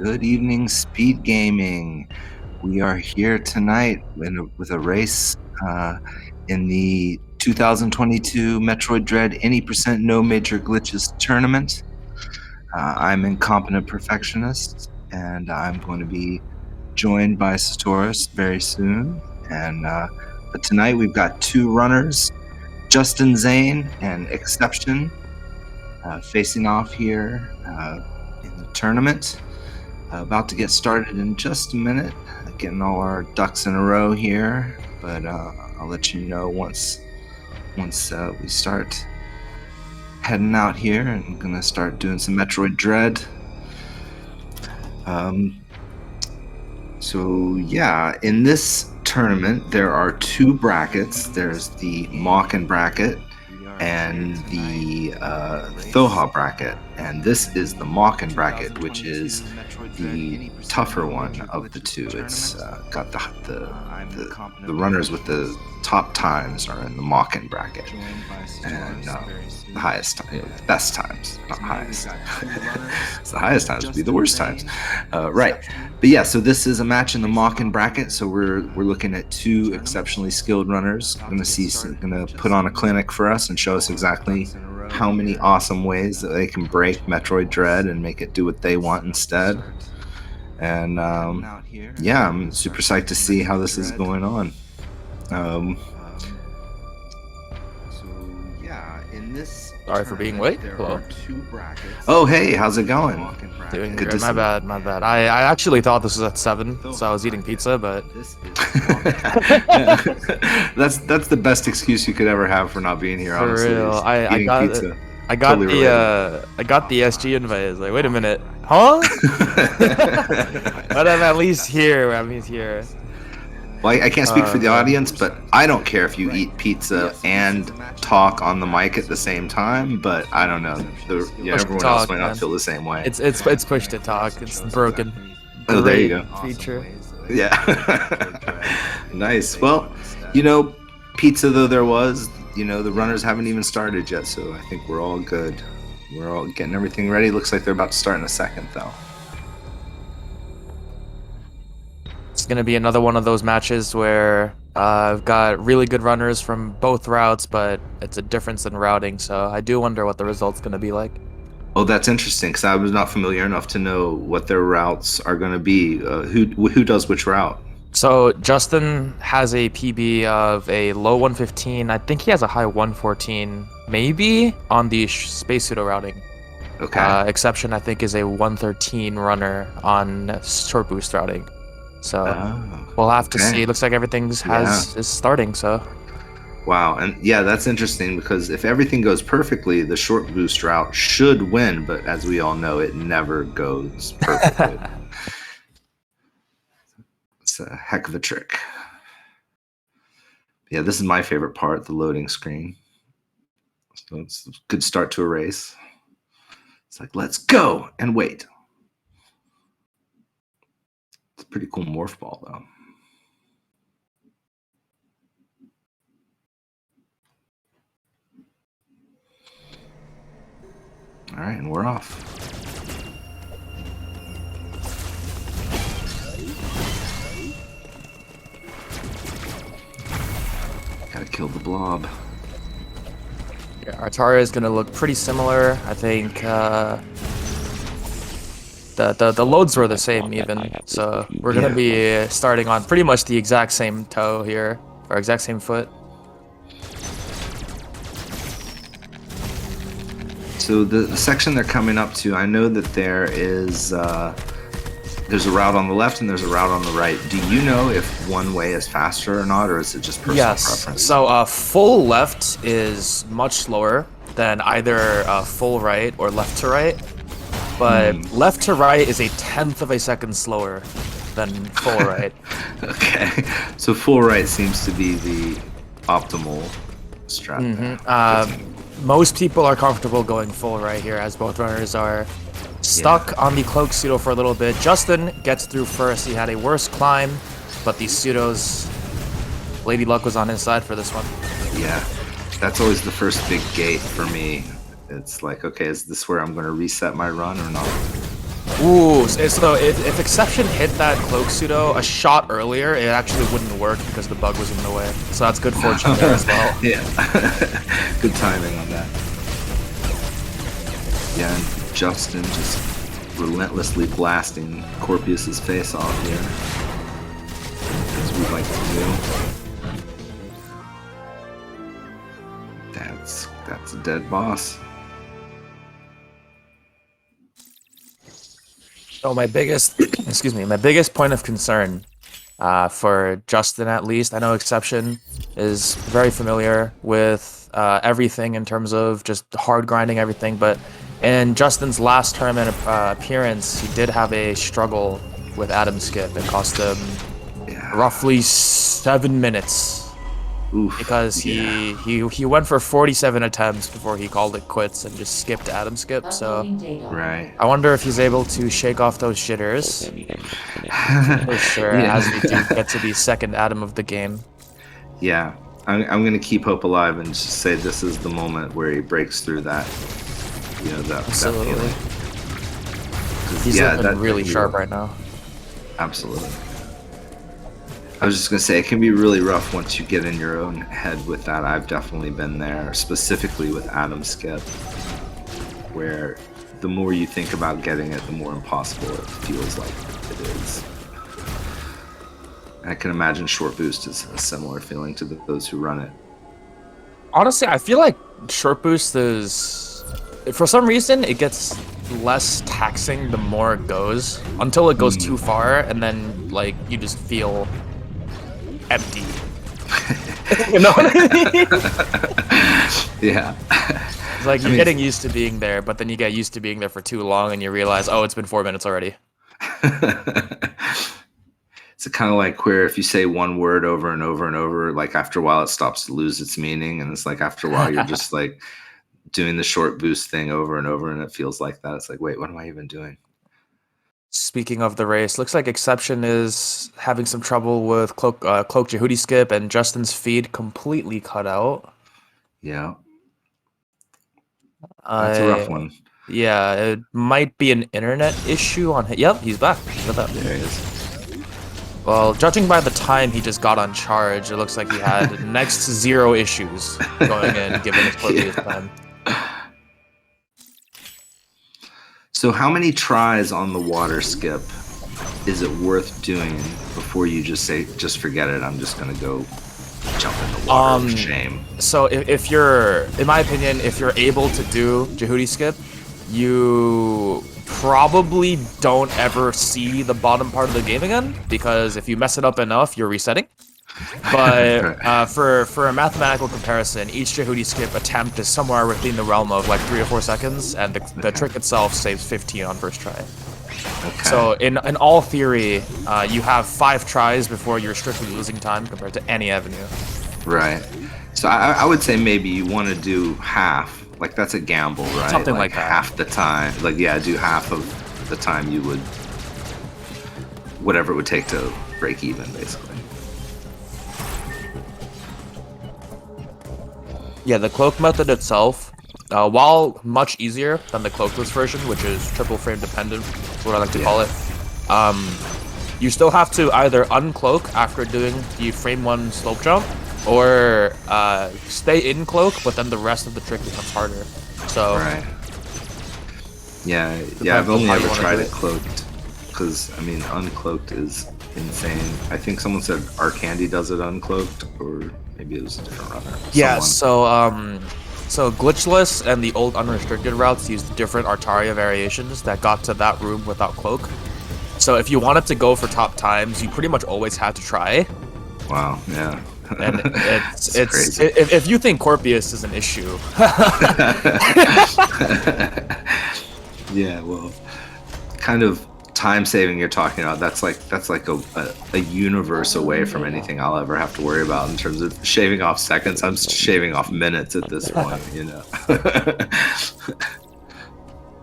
Good evening, Speed Gaming. We are here tonight with a race in the 2022 Metroid Dread Any Percent No Major Glitches tournament. I'm Incompetent Perfectionist, and I'm going to be joined by Satoris very soon. But tonight we've got two runners, justnzane and Exception, facing off here in the tournament. About to get started in just a minute, getting all our ducks in a row here, but I'll let you know once we start heading out here, and I'm gonna start doing some Metroid Dread. So yeah, in this tournament there are two brackets. There's the Mawkin bracket and the Thoha bracket, and this is the Mawkin bracket, which is the tougher one of the two. It's got the runners with the top times are in the Mawkin bracket, and the highest, the best times, not highest. It's the highest times would be the worst times, right? But yeah, so this is a match in the Mawkin bracket. So we're looking at two exceptionally skilled runners. Gonna put on a clinic for us and show us exactly how many awesome ways that they can break Metroid Dread and make it do what they want instead. And yeah, I'm super psyched to see how this is going on. Sorry for being late. Hello. Oh, hey, how's it going? Doing good. My bad. I actually thought this was at 7, so I was eating pizza, but that's the best excuse you could ever have for not being here. Honestly, for real. I got pizza. I got the SG invite. I was like, wait a minute, huh? But I'm at least here. Well, I can't speak for the audience, but I don't care if you eat pizza and talk on the mic at the same time. But I don't know. Everyone else might not feel the same way. It's push to talk. It's broken. Oh, there you go. Feature. Yeah. Nice. Well, pizza though there was, the runners haven't even started yet, so I think we're all good. We're all getting everything ready. Looks like they're about to start in a second, though. It's going to be another one of those matches where I've got really good runners from both routes, but it's a difference in routing, so I do wonder what the result's going to be like. Oh, that's interesting, because I was not familiar enough to know what their routes are going to be. Who does which route? So Justin has a PB of a low 115. I think he has a high 114, maybe, on the space pseudo routing. Okay. Exception, I think, is a 113 runner on short boost routing. So we'll have to see. It looks like everything is starting. So. Wow, and yeah, that's interesting because if everything goes perfectly, the short boost route should win. But as we all know, it never goes perfectly. It's a heck of a trick. Yeah, this is my favorite part, the loading screen. So it's a good start to a race. It's like, let's go and wait. It's a pretty cool morph ball, though. All right, and we're off. Gotta kill the blob. Yeah, Artaria is gonna look pretty similar. I think the loads were the same even, so we're gonna be starting on pretty much the exact same toe here, or exact same foot. So the section they're coming up to, I know that there is there's a route on the left and there's a route on the right. Do you know if one way is faster or not, or is it just personal preference? So full left is much slower than either full right or left to right, but left to right is 1/10 of a second slower than full right. Okay, so full right seems to be the optimal strat. Most people are comfortable going full right here, as both runners are stuck on the cloak pseudo for a little bit. Justin gets through first. He had a worse climb, but these pseudos, Lady Luck was on his side for this one. Yeah, that's always the first big gate for me. It's like, okay, is this where I'm going to reset my run or not? Ooh, so if exception hit that cloak pseudo a shot earlier, it actually wouldn't work because the bug was in the way. So that's good fortune there as well. Yeah. Good timing on that. Yeah, and Justin just relentlessly blasting Corpius's face off here. As we like to do. That's a dead boss. So my biggest, excuse me, my biggest point of concern for Justin, at least, I know exception is very familiar with everything in terms of just hard grinding everything, but in Justin's last tournament appearance, he did have a struggle with Adam Skip. It cost him roughly 7 minutes. Oof, because he went for 47 attempts before he called it quits and just skipped Adam Skip. So right. I wonder if he's able to shake off those jitters for sure as we do get to the second Adam of the game. Yeah, I'm gonna keep hope alive and just say this is the moment where he breaks through that. You know, that Absolutely. feeling. He's looking really sharp right now. Absolutely. I was just gonna say it can be really rough once you get in your own head with that. I've definitely been there, specifically with Adam Skip, where the more you think about getting it, the more impossible it feels like it is. I can imagine short boost is a similar feeling to those who run it. Honestly, I feel like short boost is, for some reason, it gets less taxing the more it goes until it goes too far, and then like you just feel empty. You know what I mean? Yeah. It's like you're getting used to being there, but then you get used to being there for too long and you realize, oh, it's been 4 minutes already. It's kind of like where if you say one word over and over and over, like after a while it stops to lose its meaning. And it's like after a while you're just like doing the short boost thing over and over and it feels like that. It's like, wait, what am I even doing? Speaking of the race, looks like Exception is having some trouble with Cloak Jehudi skip, and Justin's feed completely cut out. Yeah. That's a rough one. Yeah, it might be an internet issue on him. Yep, he's back. Look at that. There he is. Well, judging by the time he just got on charge, it looks like he had next to 0 issues going in, given his previous time. So how many tries on the water skip is it worth doing before you just say, just forget it, I'm just going to go jump in the water with shame? So if you're, in my opinion, if you're able to do Jehudi skip, you probably don't ever see the bottom part of the game again, because if you mess it up enough, you're resetting. But for a mathematical comparison, each Jehudi skip attempt is somewhere within the realm of like 3 or 4 seconds, and the trick itself saves 15 on first try. Okay. So in all theory, you have 5 tries before you're strictly losing time compared to any avenue. Right. So I would say maybe you want to do half. Like that's a gamble, right? Something like that. Half the time. Like yeah, do half of the time you would, whatever it would take to break even, basically. Yeah, the cloak method itself, while much easier than the cloakless version, which is triple frame dependent, what I like to call it, you still have to either uncloak after doing the frame 1 slope jump, or stay in cloak, but then the rest of the trick becomes harder. So right. Yeah, I've only ever tried it cloaked, because I mean uncloaked is insane. I think someone said Arcandy does it uncloaked, or maybe it was a different runner. Yeah, so glitchless and the old unrestricted routes used different Artaria variations that got to that room without cloak. So if you wanted to go for top times, you pretty much always had to try. Wow, yeah. And it's if you think Corpius is an issue. Yeah, well, kind of time saving you're talking about, that's like a universe away from anything I'll ever have to worry about in terms of shaving off seconds. I'm shaving off minutes at this point, you know.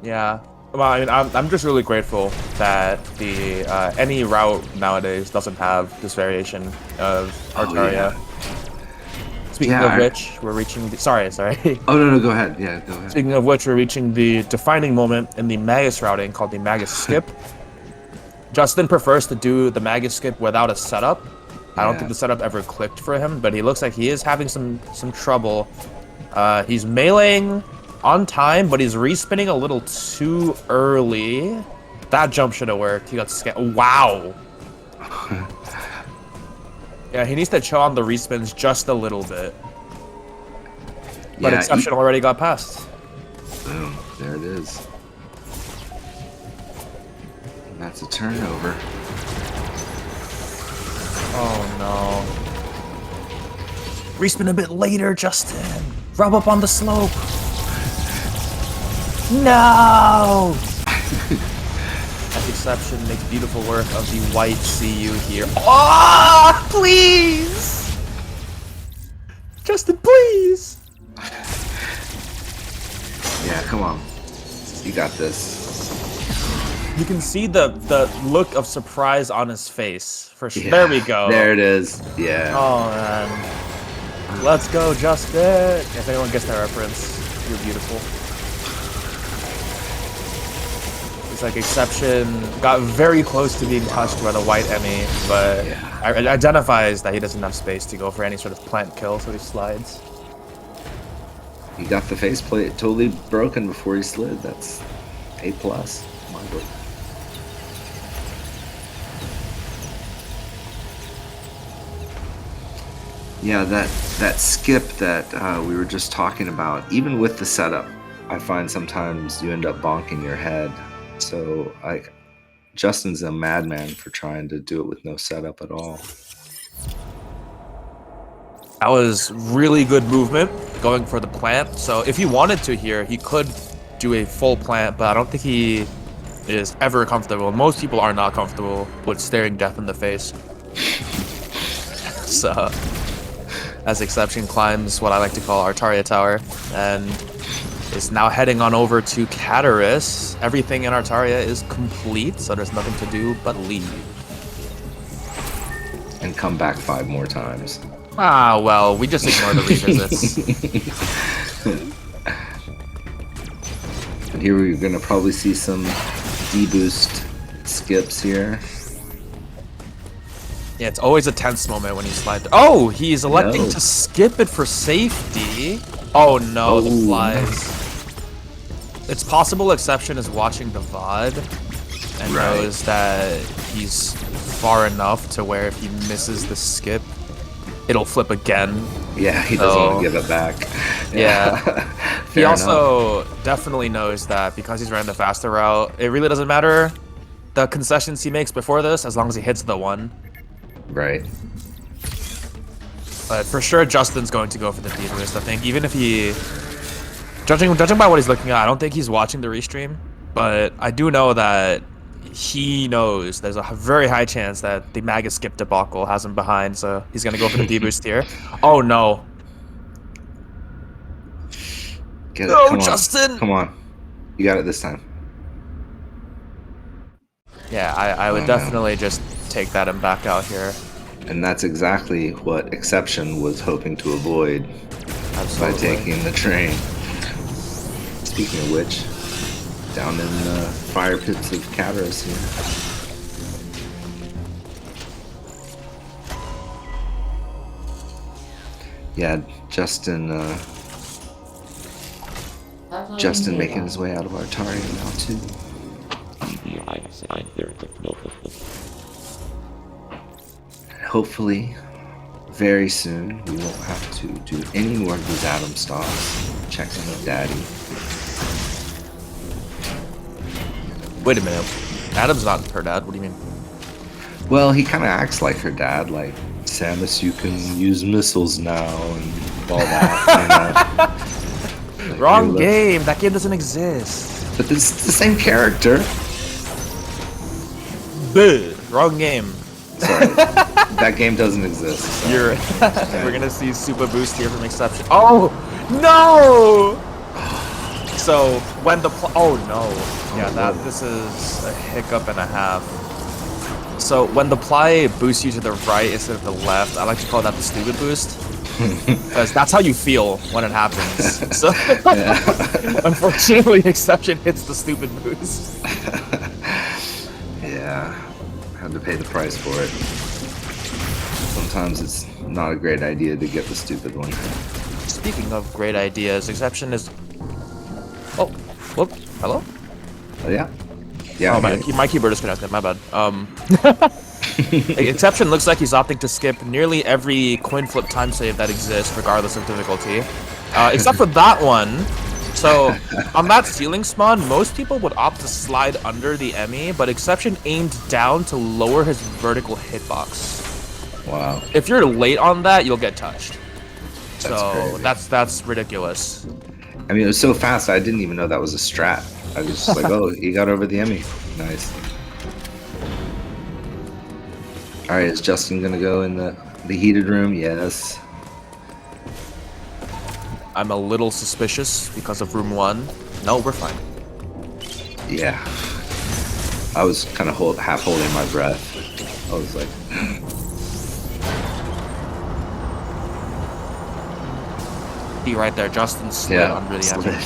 Yeah. Well, I mean, I'm just really grateful that the any route nowadays doesn't have this variation of Artaria. Speaking of which, we're reaching the... Sorry. Oh, no, go ahead. Yeah, go ahead. Speaking of which, we're reaching the defining moment in the Magus routing called the Magus skip. Justin prefers to do the Magus skip without a setup. I don't think the setup ever clicked for him, but he looks like he is having some trouble. He's meleeing on time, but he's respinning a little too early. That jump should have worked. He got scared. Wow. Yeah, he needs to chill on the respins just a little bit. But exception already got past. Boom. There it is. And that's a turnover. Oh no. Respin a bit later, Justin. Rub up on the slope. No! That exception makes beautiful work of the white CU here. Oh, please! Justin, please! Yeah, come on. You got this. You can see the look of surprise on his face. For sure. Yeah, there we go. There it is. Yeah. Oh, man. Let's go, Justin! If anyone gets that reference, you're beautiful. It's like exception got very close to being touched by the white Emmy, but identifies that he doesn't have space to go for any sort of plant kill, so he slides. He got the faceplate totally broken before he slid. That's A+. My book. Yeah, that skip that we were just talking about, even with the setup, I find sometimes you end up bonking your head. So, like, Justin's a madman for trying to do it with no setup at all. That was really good movement, going for the plant. So if he wanted to here, he could do a full plant, but I don't think he is ever comfortable. Most people are not comfortable with staring death in the face. So, as exception climbs what I like to call Artaria Tower, and is now heading on over to Cataris. Everything in Artaria is complete, so there's nothing to do but leave. And come back 5 more times. Ah, well, we just ignore the revisits. And here we're going to probably see some D-boost skips here. Yeah, it's always a tense moment when you slide. Oh, he's electing to skip it for safety. Oh no, the flies. It's possible exception is watching the VOD and knows that he's far enough to where if he misses the skip, it'll flip again. Yeah, he doesn't want to give it back. Yeah. He also definitely knows that because he's running the faster route, it really doesn't matter the concessions he makes before this, as long as he hits the one. Right. But for sure, Justin's going to go for the D-boost, I think. Even if he... Judging by what he's looking at, I don't think he's watching the restream. But I do know that he knows there's a very high chance that the Magus skip debacle has him behind, so he's going to go for the D-boost here. Oh, no. Get it. No, come Justin! On. Come on. You got it this time. Yeah, I would definitely just take that and back out here. And that's exactly what Exception was hoping to avoid by taking the train. Speaking of which, down in the fire pits of Cataris here. Yeah, Justin making his way out of Artaria now too. Hopefully, very soon, we won't have to do any more of these Adam stocks. Checking with Daddy. Wait a minute. Adam's not her dad. What do you mean? Well, he kind of acts like her dad. Like, Samus, you can use missiles now and all that. You know? Like, wrong game. That game doesn't exist. But it's the same character. Boo. Wrong game. Sorry. That game doesn't exist. So. We're gonna see super boost here from exception. Oh no! So when the oh no, yeah, this is a hiccup and a half. So when the ply boosts you to the right instead of the left, I like to call that the stupid boost. Because that's how you feel when it happens. So, Yeah. unfortunately, exception hits the stupid boost. Yeah, had to pay the price for it. Sometimes it's not a great idea to get the stupid one. Speaking of great ideas, exception is. Oh, whoop! Hello. Oh yeah, yeah. Oh, my keyboard disconnected. My bad. Exception looks like he's opting to skip nearly every coin flip time save that exists, regardless of difficulty, except for that one. So, on that ceiling spawn, most people would opt to slide under the Emmy, but Exception aimed down to lower his vertical hitbox. Wow. If you're late on that, you'll get touched. That's crazy. That's ridiculous. I mean, it was so fast, I didn't even know that was a strat. I was just like, oh, he got over the Emmy. Nice. All right, is Justin gonna go in the heated room? Yes. I'm a little suspicious because of room 1. No, we're fine. Yeah. I was kind of half holding my breath. I was like, See right there, Justin slid yeah, under the slid. Emmy.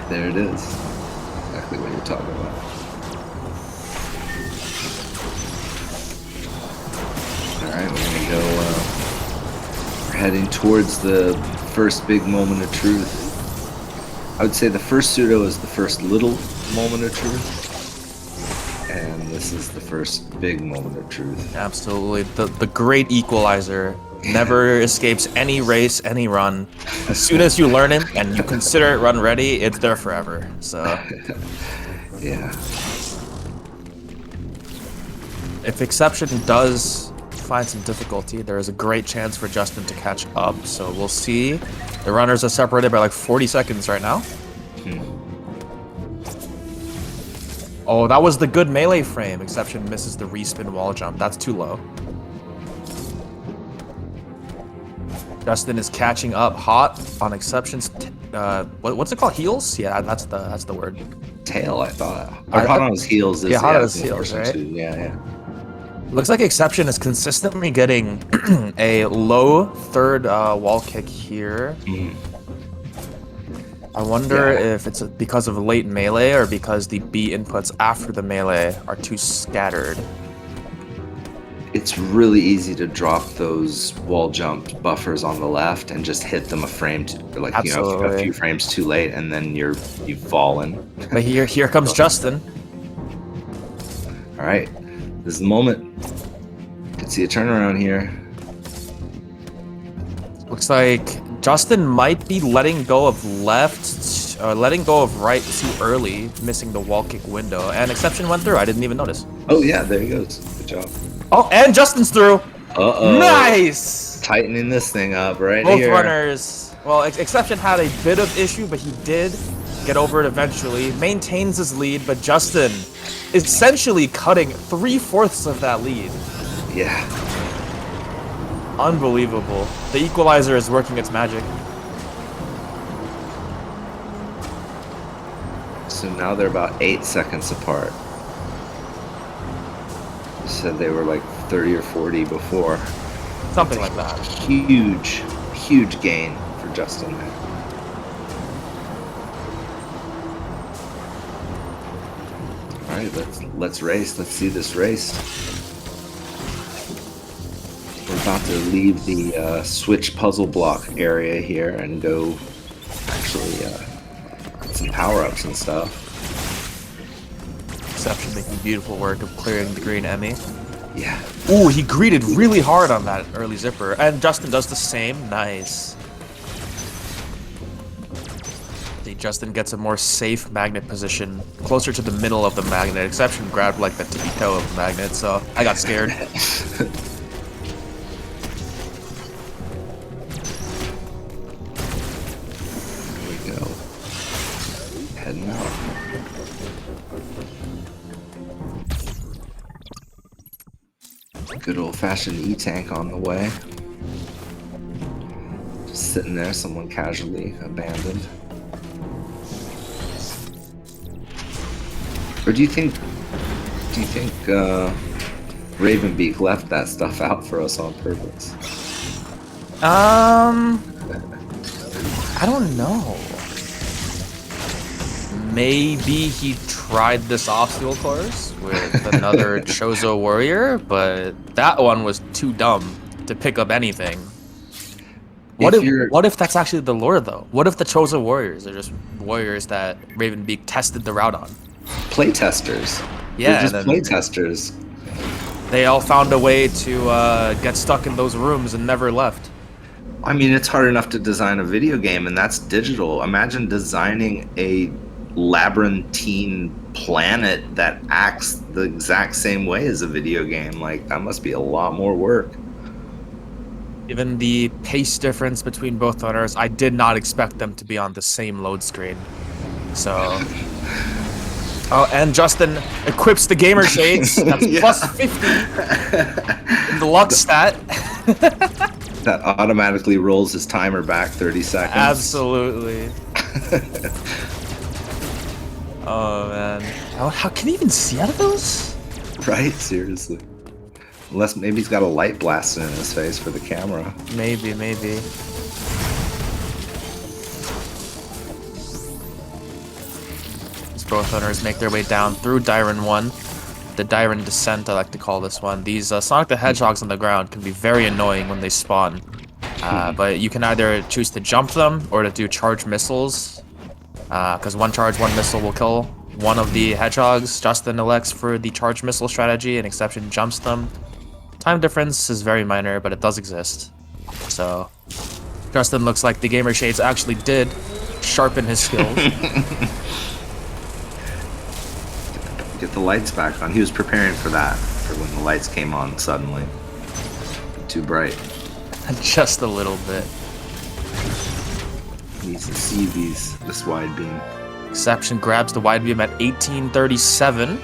There it is. Exactly what you're talking about. All right, we're gonna go. We're heading towards the first big moment of truth. I would say the first pseudo is the first little moment of truth, and this is the first big moment of truth. Absolutely. The great equalizer never escapes any race, any run. As soon as you learn it and you consider it run ready, it's there forever. So Yeah. if Exception does find some difficulty, there is a great chance for Justin to catch up. So we'll see. The runners are separated by like 40 seconds right now. Oh, that was the good melee frame. Exception misses the respin wall jump. That's too low. Justin is catching up hot on Exception's. What's it called? Heels? Yeah, that's the word. Tail, I thought. Or hot on his heels. Yeah, hot on his heels, right? Yeah, yeah. Looks like Exception is consistently getting a low third wall kick here. I wonder if it's because of late melee or because the B inputs after the melee are too scattered. It's really easy to drop those wall jump buffers on the left and just hit them a frame, a few frames too late, and then you've fallen. But here comes Justin. All right, this is the moment. Could see a turnaround here. Looks like Justin might be letting go of left, letting go of right too early, missing the wall kick window. And Exception went through. I didn't even notice. Oh yeah, there he goes. Good job. Oh, and Justin's through. Uh-oh. Nice. Tightening this thing up right Both here. runners. Well, Exception had a bit of issue, but he did get over it eventually. Maintains his lead, but Justin is essentially cutting 3/4 of that lead. Yeah. Unbelievable. The equalizer is working its magic. So now they're about 8 seconds apart. You said they were like 30 or 40 before. Something like that. Huge gain for Justin there. All right, let's race. Let's see this race. We're about to leave the switch puzzle block area here and go actually get some power-ups and stuff. Exception making beautiful work of clearing the green Emmy. Yeah. Ooh, he greeted really hard on that early zipper. And Justin does the same. Nice. See, Justin gets a more safe magnet position, closer to the middle of the magnet. Exception grabbed like the tippy toe of the magnet, so I got scared. Here we go. Heading out. Good old-fashioned E-tank on the way. Just sitting there, someone casually abandoned. Or do you think Ravenbeak left that stuff out for us on purpose? I don't know. Maybe he tried this obstacle course with another Chozo warrior, but that one was too dumb to pick up anything. What if that's actually the lore though? What if the Chozo warriors are just warriors that Ravenbeak tested the route on? Playtesters. They're Yeah, just and then playtesters. they all found a way to get stuck in those rooms and never left. I mean, it's hard enough to design a video game, and that's digital. Imagine designing a labyrinthine planet that acts the exact same way as a video game. Like, that must be a lot more work. Given the pace difference between both runners, I did not expect them to be on the same load screen. So... Oh, and Justin equips the gamer shades. That's Yeah. plus 50 in the luck stat. That automatically rolls his timer back 30 seconds. Absolutely. Oh, man. How can he even see out of those? Right? Seriously. Unless maybe he's got a light blasting in his face for the camera. Maybe. Both runners make their way down through Dyron 1. The Dyron Descent, I like to call this one. These Sonic the Hedgehogs on the ground can be very annoying when they spawn. But you can either choose to jump them or to do charge missiles. Because one charge, one missile will kill one of the hedgehogs. Justin elects for the charge missile strategy, and Exception jumps them. Time difference is very minor, but it does exist. So, Justin looks like the Gamer Shades actually did sharpen his skills. Get the lights back on. He was preparing for that, for when the lights came on suddenly. Too bright. Just a little bit. He needs to see this wide beam. Exception grabs the wide beam at 1837,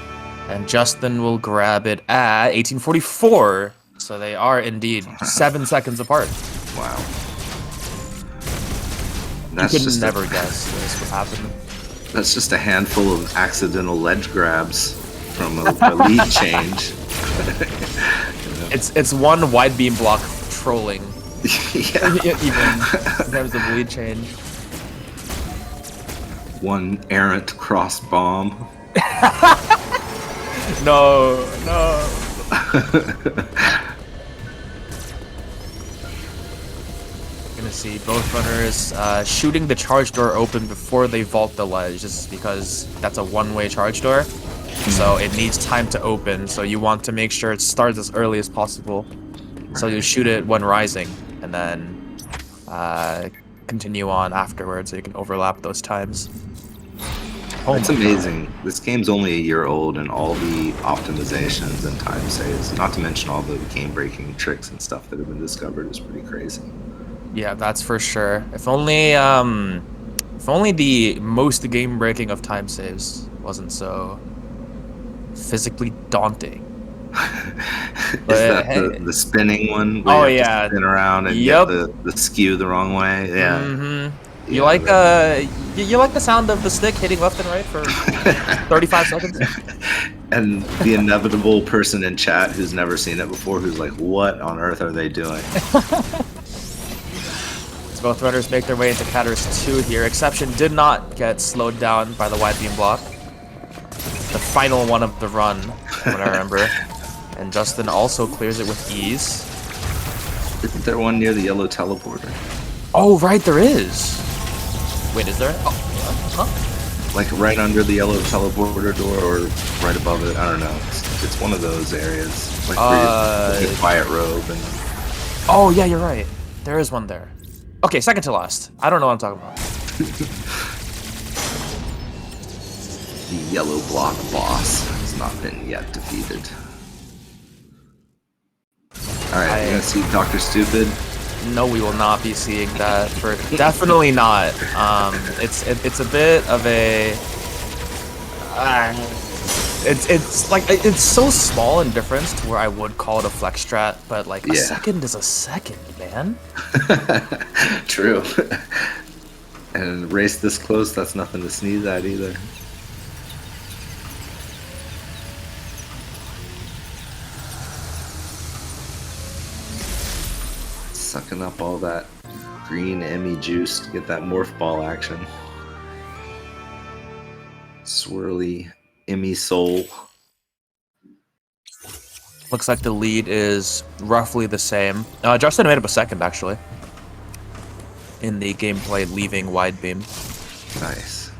and Justin will grab it at 1844. So they are indeed 7 seconds apart. Wow. You could never guess this would happen. That's just a handful of accidental ledge grabs from a lead change. It's one wide beam block trolling. Yeah. Even in terms of lead change. One errant cross bomb. No. Gonna see both runners shooting the charge door open before they vault the ledge, just because that's a one-way charge door. So it needs time to open, so you want to make sure it starts as early as possible. So you shoot it when rising, and then continue on afterwards so you can overlap those times. It's amazing. This game's only a year old, and all the optimizations and time saves, not to mention all the game-breaking tricks and stuff that have been discovered, is pretty crazy. Yeah, that's for sure. If only the most game-breaking of time saves wasn't so physically daunting. Is that the spinning one? Where you have to spin around and get the skew the wrong way. Yeah. Mm-hmm. You like the sound of the stick hitting left and right for 35 seconds? And the inevitable person in chat who's never seen it before, who's like, "What on earth are they doing?" So both runners make their way into Catter's 2 here. Exception did not get slowed down by the wide beam block. The final one of the run, from what I remember. And Justin also clears it with ease. Isn't there one near the yellow teleporter? Oh, right, there is. Wait, is there? Oh, huh? Like right under the yellow teleporter door, or right above it? I don't know. It's one of those areas. Like where you quiet robe and... Oh, yeah, you're right. There is one there. Okay, second to last. I don't know what I'm talking about. The yellow block boss has not been yet defeated. Alright, you're gonna see Dr. Stupid? No, we will not be seeing that. Definitely not. It's a bit of a... It's like, it's so small in difference to where I would call it a flex strat, but like a second is a second, man. True. And race this close, that's nothing to sneeze at either. Sucking up all that green Emmy juice to get that morph ball action. Swirly Emmy soul. Looks like the lead is roughly the same. Justin made up a second, actually, in the gameplay leaving wide beam. Nice.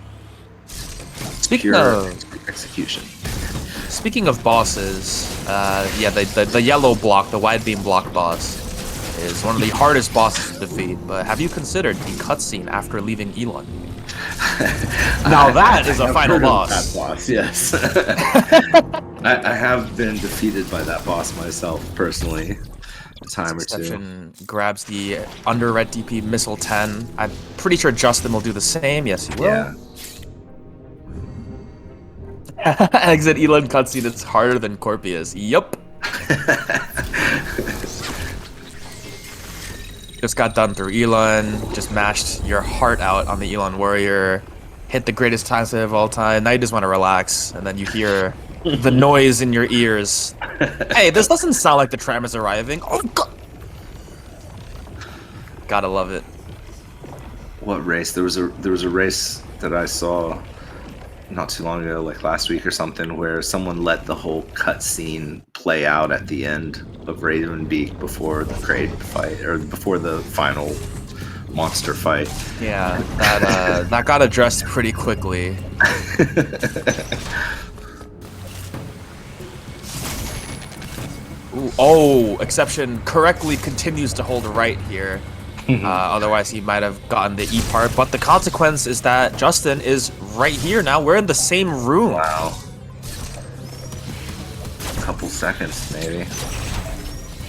Speaking Pure of execution. Speaking of bosses, yeah, the yellow block, the wide beam block boss, is one of the hardest bosses to defeat. But have you considered the cutscene after leaving Elon? Now that is a final boss. That boss, yes. I have been defeated by that boss myself personally, a time or two. Exception grabs the under red DP missile 10. I'm pretty sure Justin will do the same. Yes, he will. Yeah. Exit Elon cutscene. It's harder than Corpius. Yup. Just got done through Elon. Just mashed your heart out on the Elon warrior. Hit the greatest time save of all time. Now you just want to relax, and then you hear the noise in your ears. Hey, this doesn't sound like the tram is arriving. Oh God. Gotta love it. What race? There was a race that I saw not too long ago, like last week or something, where someone let the whole cutscene play out at the end of Ravenbeak before the Kraid fight, or before the final monster fight. Yeah, that got addressed pretty quickly. Ooh, oh, exception correctly continues to hold right here. Otherwise, he might have gotten the E part. But the consequence is that Justin is right here now. We're in the same room. Wow. A couple seconds, maybe.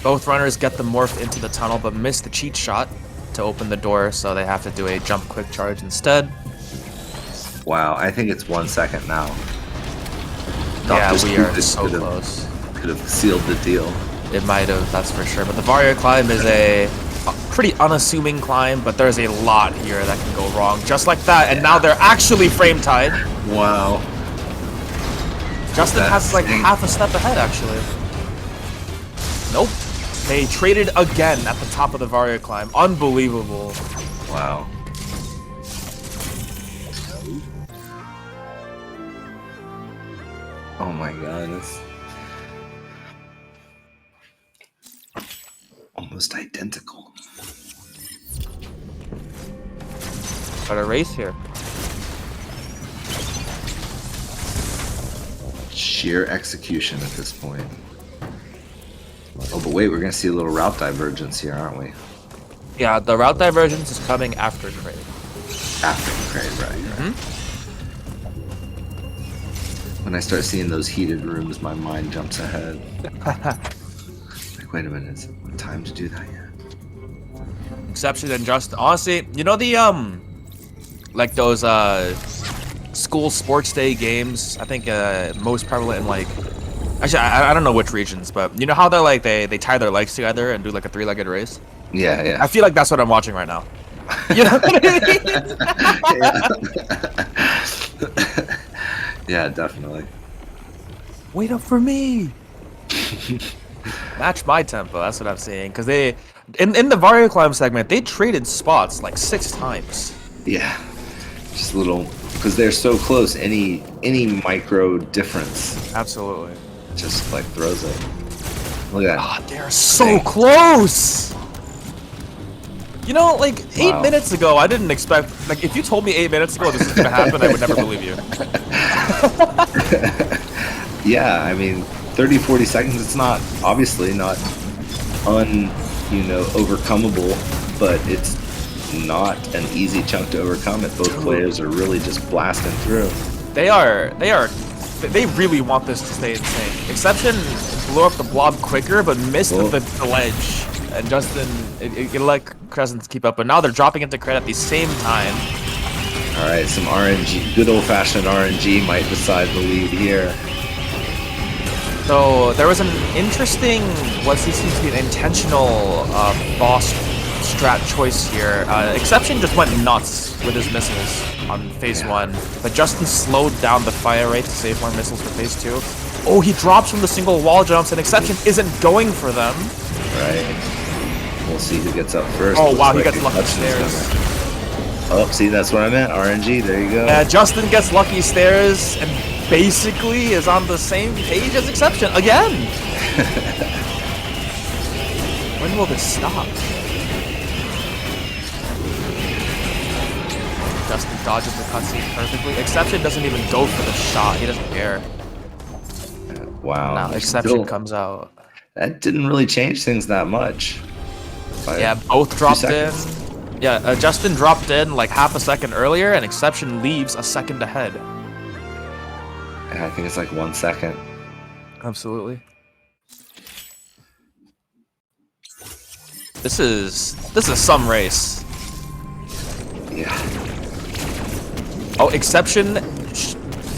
Both runners get the morph into the tunnel, but miss the cheat shot to open the door, so they have to do a jump quick charge instead. Wow, I think it's 1 second now. Yeah, Dr. we are Stupid so close. Could have sealed the deal. It might have, that's for sure. But the Varrior climb is a pretty unassuming climb, but there's a lot here that can go wrong. Just like that, and now they're actually frame tied. Wow. Justin has like half a step ahead, actually. Nope. They traded again at the top of the Varrior climb. Unbelievable. Wow. Oh my god, it's almost identical. Got a race here. Sheer execution at this point. Oh, but wait, we're gonna see a little route divergence here, aren't we? Yeah, the route divergence is coming after Kraid. After the Kraid, right. When I start seeing those heated rooms, my mind jumps ahead. Like, wait a minute, is it time to do that yet? Exception and Justin. Honestly, you know the like those school sports day games, I think most prevalent in like, actually I don't know which regions, but you know how they're like they tie their legs together and do like a three-legged race? Yeah, yeah. I feel like that's what I'm watching right now. You know what I mean? Yeah, definitely. Wait up for me. Match my tempo, that's what I'm saying. Because they in the Varrior climb segment, they traded spots like 6 times. Yeah. Just a little, because they're so close, any micro difference Absolutely. just like throws it. Look at that. God, they're so close. You know, like 8 minutes ago, I didn't expect. Like, if you told me 8 minutes ago this is gonna happen, I would never believe you. Yeah, I mean, 30, 40 seconds. It's not obviously not overcomable, but it's not an easy chunk to overcome. If both players are really just blasting through. They really want this to stay insane. Exception blew up the blob quicker, but missed the ledge. And Justin, it let Crescents keep up, but now they're dropping into crit at the same time. Alright, some RNG, good old-fashioned RNG might decide the lead here. So there was an interesting, what seems to be an intentional boss strat choice here. Exception just went nuts with his missiles on phase 1, but Justin slowed down the fire rate to save more missiles for phase 2. Oh, he drops from the single wall jumps, and Exception isn't going for them. Right. Well, We'll see who gets up first. Oh Looks wow, he like gets lucky Exception's stairs. gonna- Oh, see, that's what I meant. RNG, there you go. Yeah, Justin gets lucky stairs and basically is on the same page as Exception again. When will this stop? Justin dodges the cutscene perfectly. Exception doesn't even go for the shot. He doesn't care. Wow. Now Exception comes out. That didn't really change things that much. Yeah, both dropped in. Yeah, Justin dropped in like half a second earlier, and Exception leaves a second ahead. Yeah, I think it's like 1 second. Absolutely. This is some race. Yeah. Oh, Exception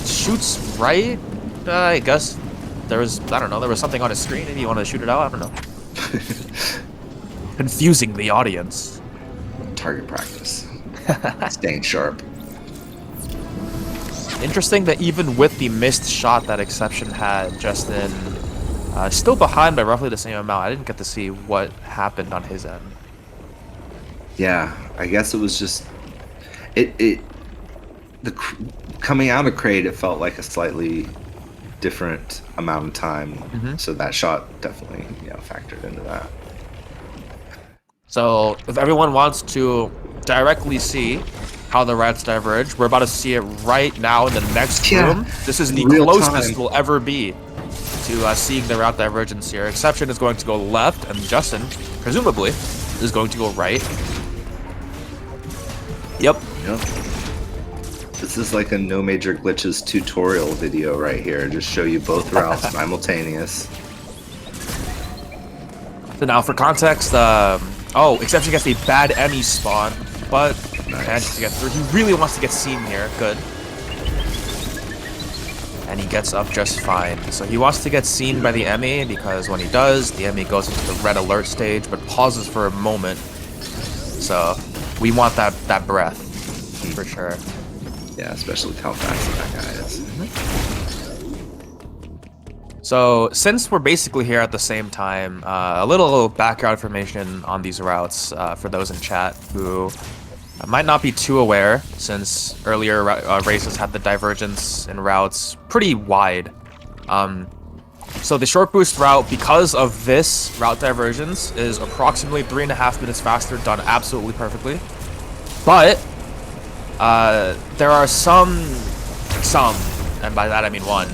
shoots right. I guess there was there was something on his screen. Maybe you wanted to shoot it out. I don't know. Confusing the audience. Target practice. Staying sharp. Interesting that even with the missed shot that Exception had, Justin still behind by roughly the same amount. I didn't get to see what happened on his end. Yeah, I guess it was just coming out of crate. It felt like a slightly different amount of time, so that shot definitely factored into that. So if everyone wants to directly see how the routes diverge, we're about to see it right now in the next room. This is the closest we'll ever be to seeing the route divergence here. Exception is going to go left, and Justin, presumably, is going to go right. Yep. This is like a no major glitches tutorial video right here. Just show you both routes simultaneous. So now for context, Exception gets a bad Emmy spawn, but manages to get through. He really wants to get seen here. Good. And he gets up just fine. So he wants to get seen by the Emmy because when he does, the Emmy goes into the red alert stage, but pauses for a moment. So we want that breath for sure. Yeah, especially with how fast that guy is. So since we're basically here at the same time, a little background information on these routes for those in chat who might not be too aware, since earlier races had the divergence in routes pretty wide. So the short boost route, because of this route divergence, is approximately 3.5 minutes faster, done absolutely perfectly. But there are some, and by that I mean one,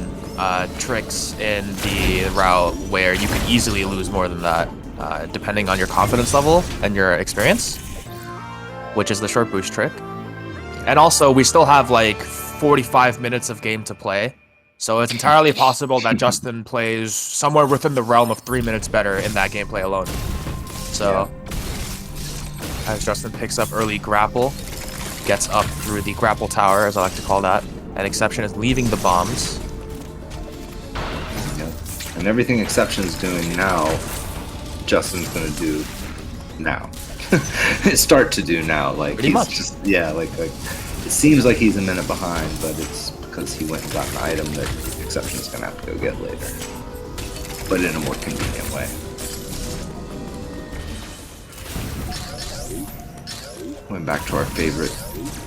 tricks in the route where you can easily lose more than that, depending on your confidence level and your experience, which is the short boost trick. And also, we still have like 45 minutes of game to play, so it's entirely possible that Justin plays somewhere within the realm of 3 minutes better in that gameplay alone. So, as Justin picks up early grapple, gets up through the grapple tower, as I like to call that, and Exception is leaving the bombs. And everything Exception's doing now, Justin's gonna do now. Start to do now. Like pretty much. Just, like it seems like he's a minute behind, but it's because he went and got an item that Exception's gonna have to go get later, but in a more convenient way. Went back to our favorite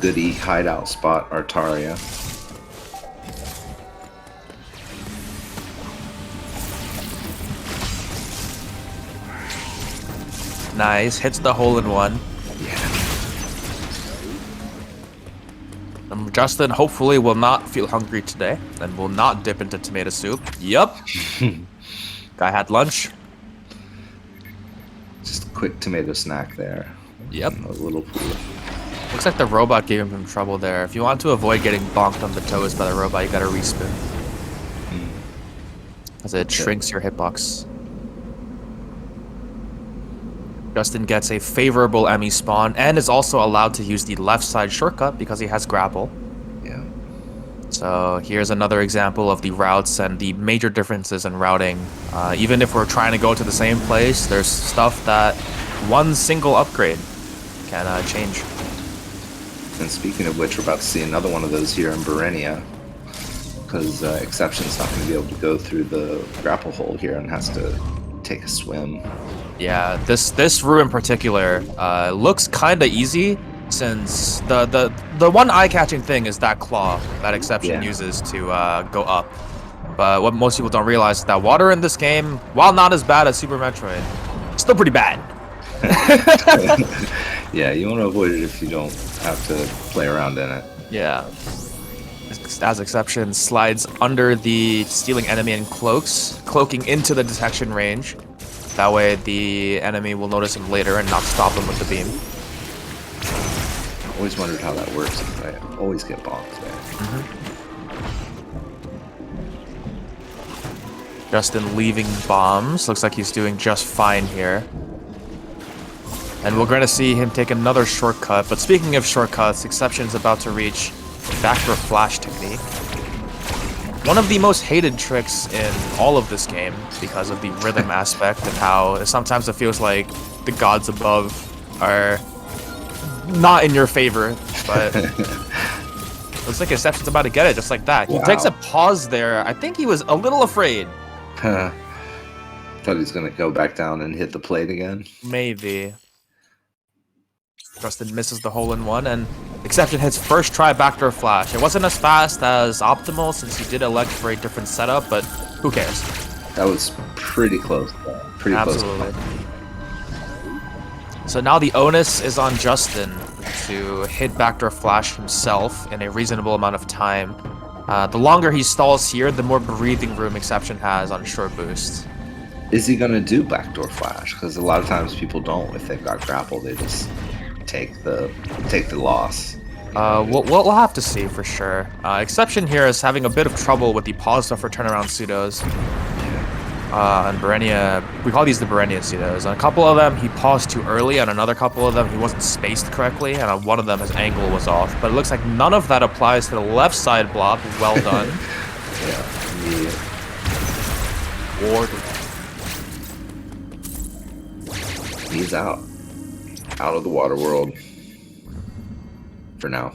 goodie hideout spot, Artaria. Nice, hits the hole-in-one. Yeah. Justin hopefully will not feel hungry today and will not dip into tomato soup. Yup. Guy had lunch. Just a quick tomato snack there. Yep. A little pool. Looks like the robot gave him some trouble there. If you want to avoid getting bonked on the toes by the robot, you gotta respin. As it shrinks your hitbox. Justin gets a favorable Emmy spawn and is also allowed to use the left side shortcut because he has grapple. Yeah. So here's another example of the routes and the major differences in routing. Even if we're trying to go to the same place, there's stuff that one single upgrade can change. And speaking of which, we're about to see another one of those here in Berenia, because Exception's not going to be able to go through the grapple hole here and has to take a swim. Yeah, this room in particular looks kind of easy, since the one eye-catching thing is that claw that Exception uses to go up. But what most people don't realize is that water in this game, while not as bad as Super Metroid, still pretty bad. Yeah, you want to avoid it if you don't have to play around in it. Yeah. As Exception slides under the stealing enemy and cloaking into the detection range. That way the enemy will notice him later and not stop him with the beam. I always wondered how that works. I always get bombed, man. Justin leaving bombs. Looks like he's doing just fine here. And we're going to see him take another shortcut. But speaking of shortcuts, Exception's about to reach backdoor flash technique. One of the most hated tricks in all of this game because of the rhythm aspect and how sometimes it feels like the gods above are not in your favor. But looks like Exception's about to get it just like that. He takes a pause there. I think he was a little afraid. Thought he was going to go back down and hit the plate again. Maybe. Justin misses the hole-in-one, and Exception hits first try backdoor flash. It wasn't as fast as optimal since he did elect for a different setup, but who cares? That was pretty close. Pretty Absolutely. close. So now the onus is on Justin to hit backdoor flash himself in a reasonable amount of time. The longer he stalls here, the more breathing room Exception has on short boost. Is he going to do backdoor flash? Because a lot of times people don't. If they've got grapple, they just take the loss. We'll have to see for sure. Exception here is having a bit of trouble with the pause for turnaround pseudos. And Berenia, we call these the Berenia pseudos. On a couple of them, he paused too early. On another couple of them, he wasn't spaced correctly. And on one of them, his angle was off. But it looks like none of that applies to the left side block. Well done. Yeah. Ward. He's out of the water world for now.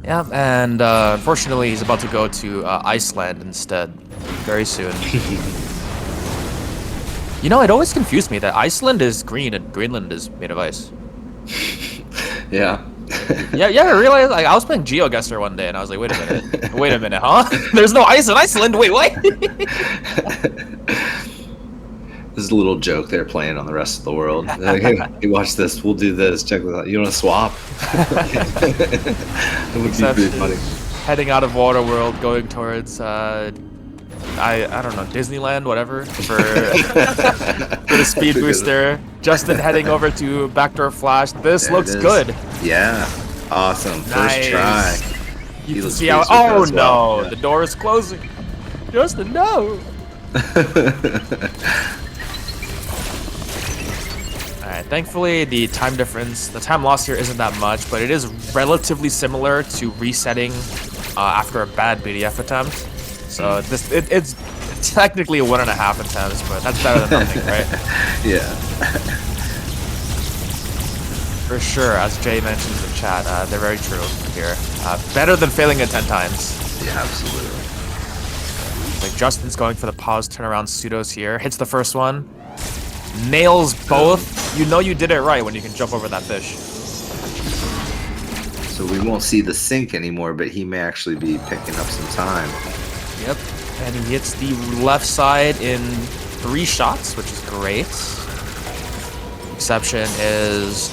Yeah, and unfortunately, he's about to go to Iceland instead very soon. You know, it always confused me that Iceland is green and Greenland is made of ice. Yeah. Yeah, I realized, like, I was playing GeoGuessr one day and I was like, wait a minute, huh? There's no ice in Iceland. Wait, what? There's a little joke they're playing on the rest of the world. They're like, hey, watch this. We'll do this. Check this out. You want to swap? It would be pretty funny. Heading out of Waterworld, going towards I don't know, Disneyland, whatever, for the speed booster. Justin heading over to backdoor flash. This looks good. Yeah, awesome. First try. You can see how. Oh no, the door is closing. Justin, no. Alright, thankfully the time loss here isn't that much, but it is relatively similar to resetting after a bad BDF attempt. So it's technically 1.5 attempts, but that's better than nothing, right? Yeah. For sure, as Jay mentions in chat, they're very true here. Better than failing it 10 times. Yeah, absolutely. Like Justin's going for the pause turnaround pseudos here. Hits the first one. Nails both. You know you did it right when you can jump over that fish. So we won't see the sink anymore, but he may actually be picking up some time. Yep. And he hits the left side in 3 shots, which is great. Exception is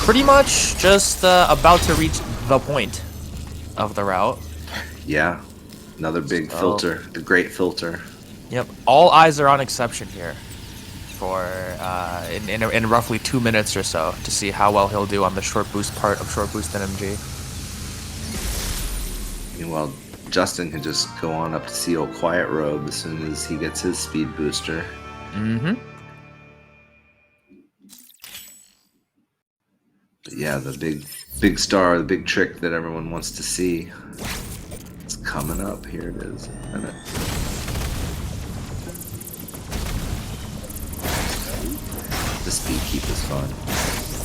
pretty much just about to reach the point of the route. Yeah. Another big filter. The great filter. Yep. All eyes are on Exception here for in roughly 2 minutes or so to see how well he'll do on the short boost part of short boost NMG. Meanwhile, Justin can just go on up to see old Quiet Robe as soon as he gets his speed booster. Mm-hmm. But yeah, the big star, the big trick that everyone wants to see. It's coming up. Here it is. The speed keep is fun.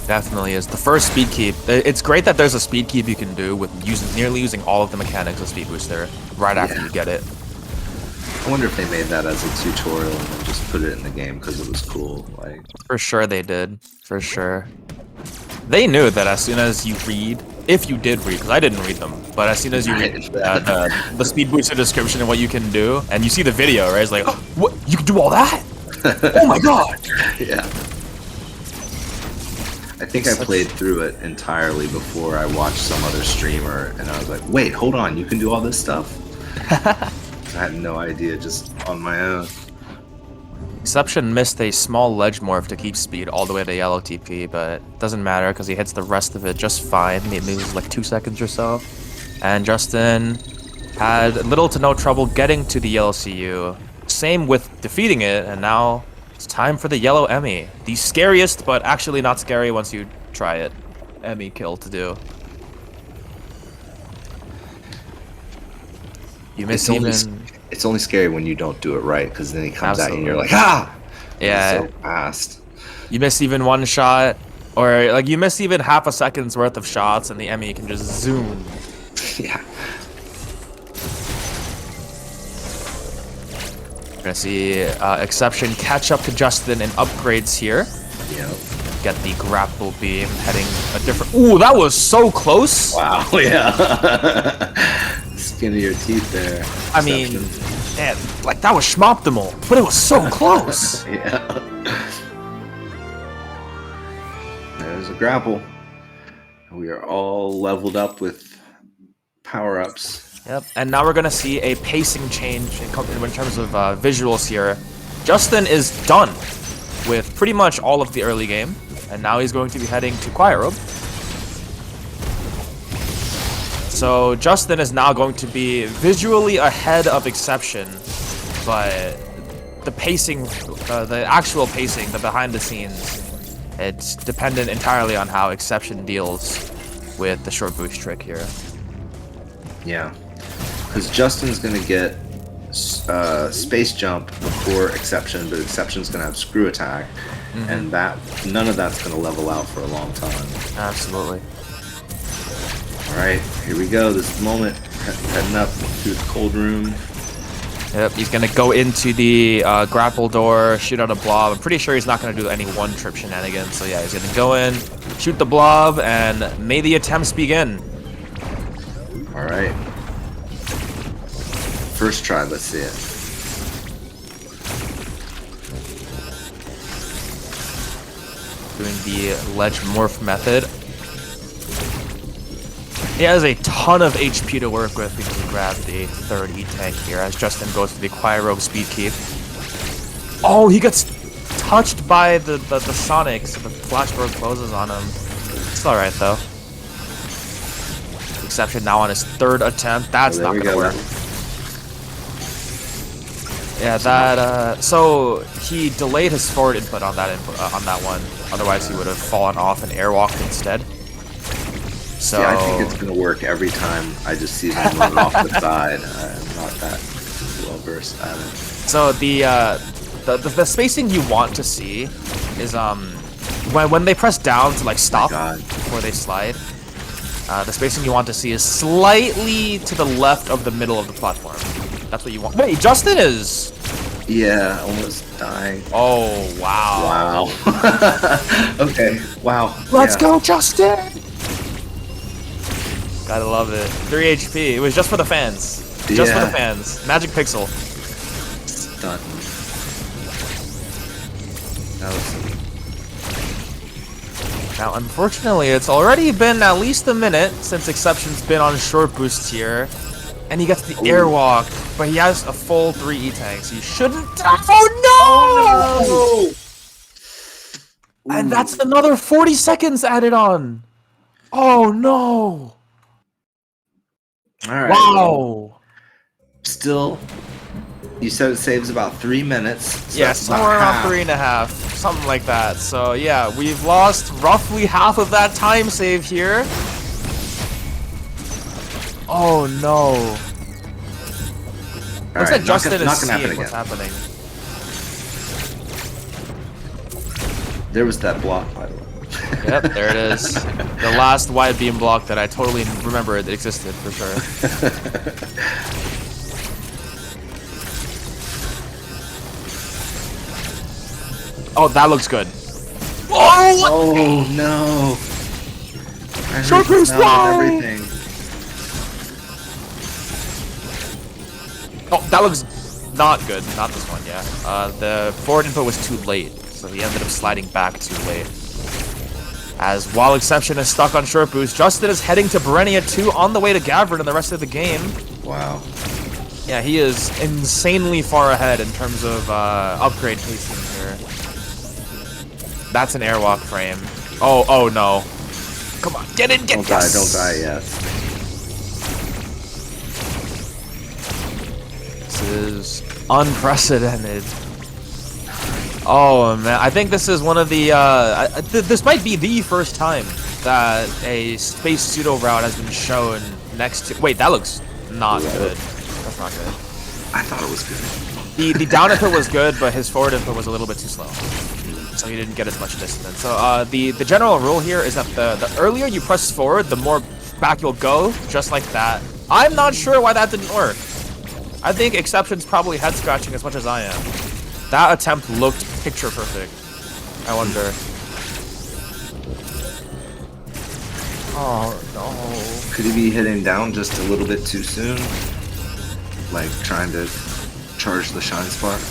Definitely is. The first speed keep, it's great that there's a speed keep you can do with nearly using all of the mechanics of Speed Booster right after you get it. I wonder if they made that as a tutorial and then just put it in the game because it was cool. Like For sure they did. For sure. They knew that as soon as you read, if you did read, because I didn't read them, but as soon as you read the speed booster description and what you can do, and you see the video, right? It's like, oh, what? You can do all that? Oh my god! Yeah. I think I played through it entirely before I watched some other streamer, and I was like, wait, hold on, you can do all this stuff? I had no idea, just on my own. Exception missed a small ledge morph to keep speed all the way to yellow TP, but it doesn't matter because he hits the rest of it just fine. He loses like 2 seconds or so. And Justin had little to no trouble getting to the yellow CU. Same with defeating it, and now it's time for the yellow Emmy. The scariest, but actually not scary once you try it. Emmy kill to do. You miss It's only scary when you don't do it right, because then he comes at you and you're like, ah! Yeah. So fast. You miss even one shot, or like you miss even half a second's worth of shots, and the Emmy can just zoom. Yeah. We're gonna see Exception catch up to Justin in upgrades here. Yep. Get the grapple beam heading a different. Ooh, that was so close! Wow, yeah. Skin of your teeth there. I mean, man, like that was schmoptimal, but it was so close. Yeah. There's a grapple. We are all leveled up with power-ups. Yep, and now we're gonna see a pacing change in terms of visuals here. Justin is done with pretty much all of the early game, and now he's going to be heading to Quiet Robe. So Justin is now going to be visually ahead of Exception, but the pacing, the actual pacing, the behind the scenes, it's dependent entirely on how Exception deals with the short boost trick here. Yeah, because Justin's gonna get space jump before Exception, but Exception's gonna have screw attack, and none of that's gonna level out for a long time. Absolutely. All right, here we go. This moment, heading up to the cold room. Yep, he's gonna go into the grapple door, shoot out a blob. I'm pretty sure he's not gonna do any one-trip shenanigans. So yeah, he's gonna go in, shoot the blob, and may the attempts begin. All right. First try, let's see it. Doing the ledge morph method. He has a ton of HP to work with because he grabbed the third E-tank here as Justin goes to the Quiet Robe speed keep. Oh, he gets touched by the Sonic, so the flashbird closes on him. It's alright though. Exception now on his third attempt. That's not gonna work. Yeah, that so he delayed his forward input on that one. Otherwise he would have fallen off and airwalked instead. So yeah, I think it's gonna work every time. I just see them run off the side. I'm not that well versed at it. So the spacing you want to see is when they press down to like stop before they slide. The spacing you want to see is slightly to the left of the middle of the platform. That's what you want. Wait, Justin is. Yeah, almost dying. Oh wow. Wow. Okay. Wow. Let's go, Justin. Gotta love it. 3 HP. It was just for the fans. Just for the fans. Magic Pixel. Done. That was... Now, unfortunately, it's already been at least a minute since Exception's been on short boost here. And he gets the airwalk, but he has a full 3 E-tanks. He shouldn't... Oh, no! And that's another 40 seconds added on. Oh, no! All right. Wow. Still, you said it saves about 3 minutes. So yeah, somewhere around 3.5, something like that. So yeah, we've lost roughly half of that time save here. Oh no. Looks like Justin is seeing what's happening. There was that block, by the way. Yep, there it is. The last wide beam block that I totally remember it existed, for sure. Oh, that looks good. Oh no! I heard Short the boost sound of fly! everything. Oh, that looks not good. Not this one, yeah. The forward input was too late, so he ended up sliding back too late. As while Exception is stuck on short boost, Justin is heading to Berenia 2 on the way to Gavrin in the rest of the game. Wow. Yeah, he is insanely far ahead in terms of upgrade pacing here. That's an airwalk frame. Oh no. Come on, get in, Don't die, don't die yet. This is unprecedented. Oh man, I think this is one of the, this might be the first time that a space pseudo route has been shown next to, wait, that looks not good. That's not good. I thought it was good. The down input was good, but his forward input was a little bit too slow. So he didn't get as much distance. So the general rule here is that the earlier you press forward, the more back you'll go, just like that. I'm not sure why that didn't work. I think Exception's probably head scratching as much as I am. That attempt looked picture perfect. I wonder. Oh no. Could he be hitting down just a little bit too soon? Like trying to charge the shine spark?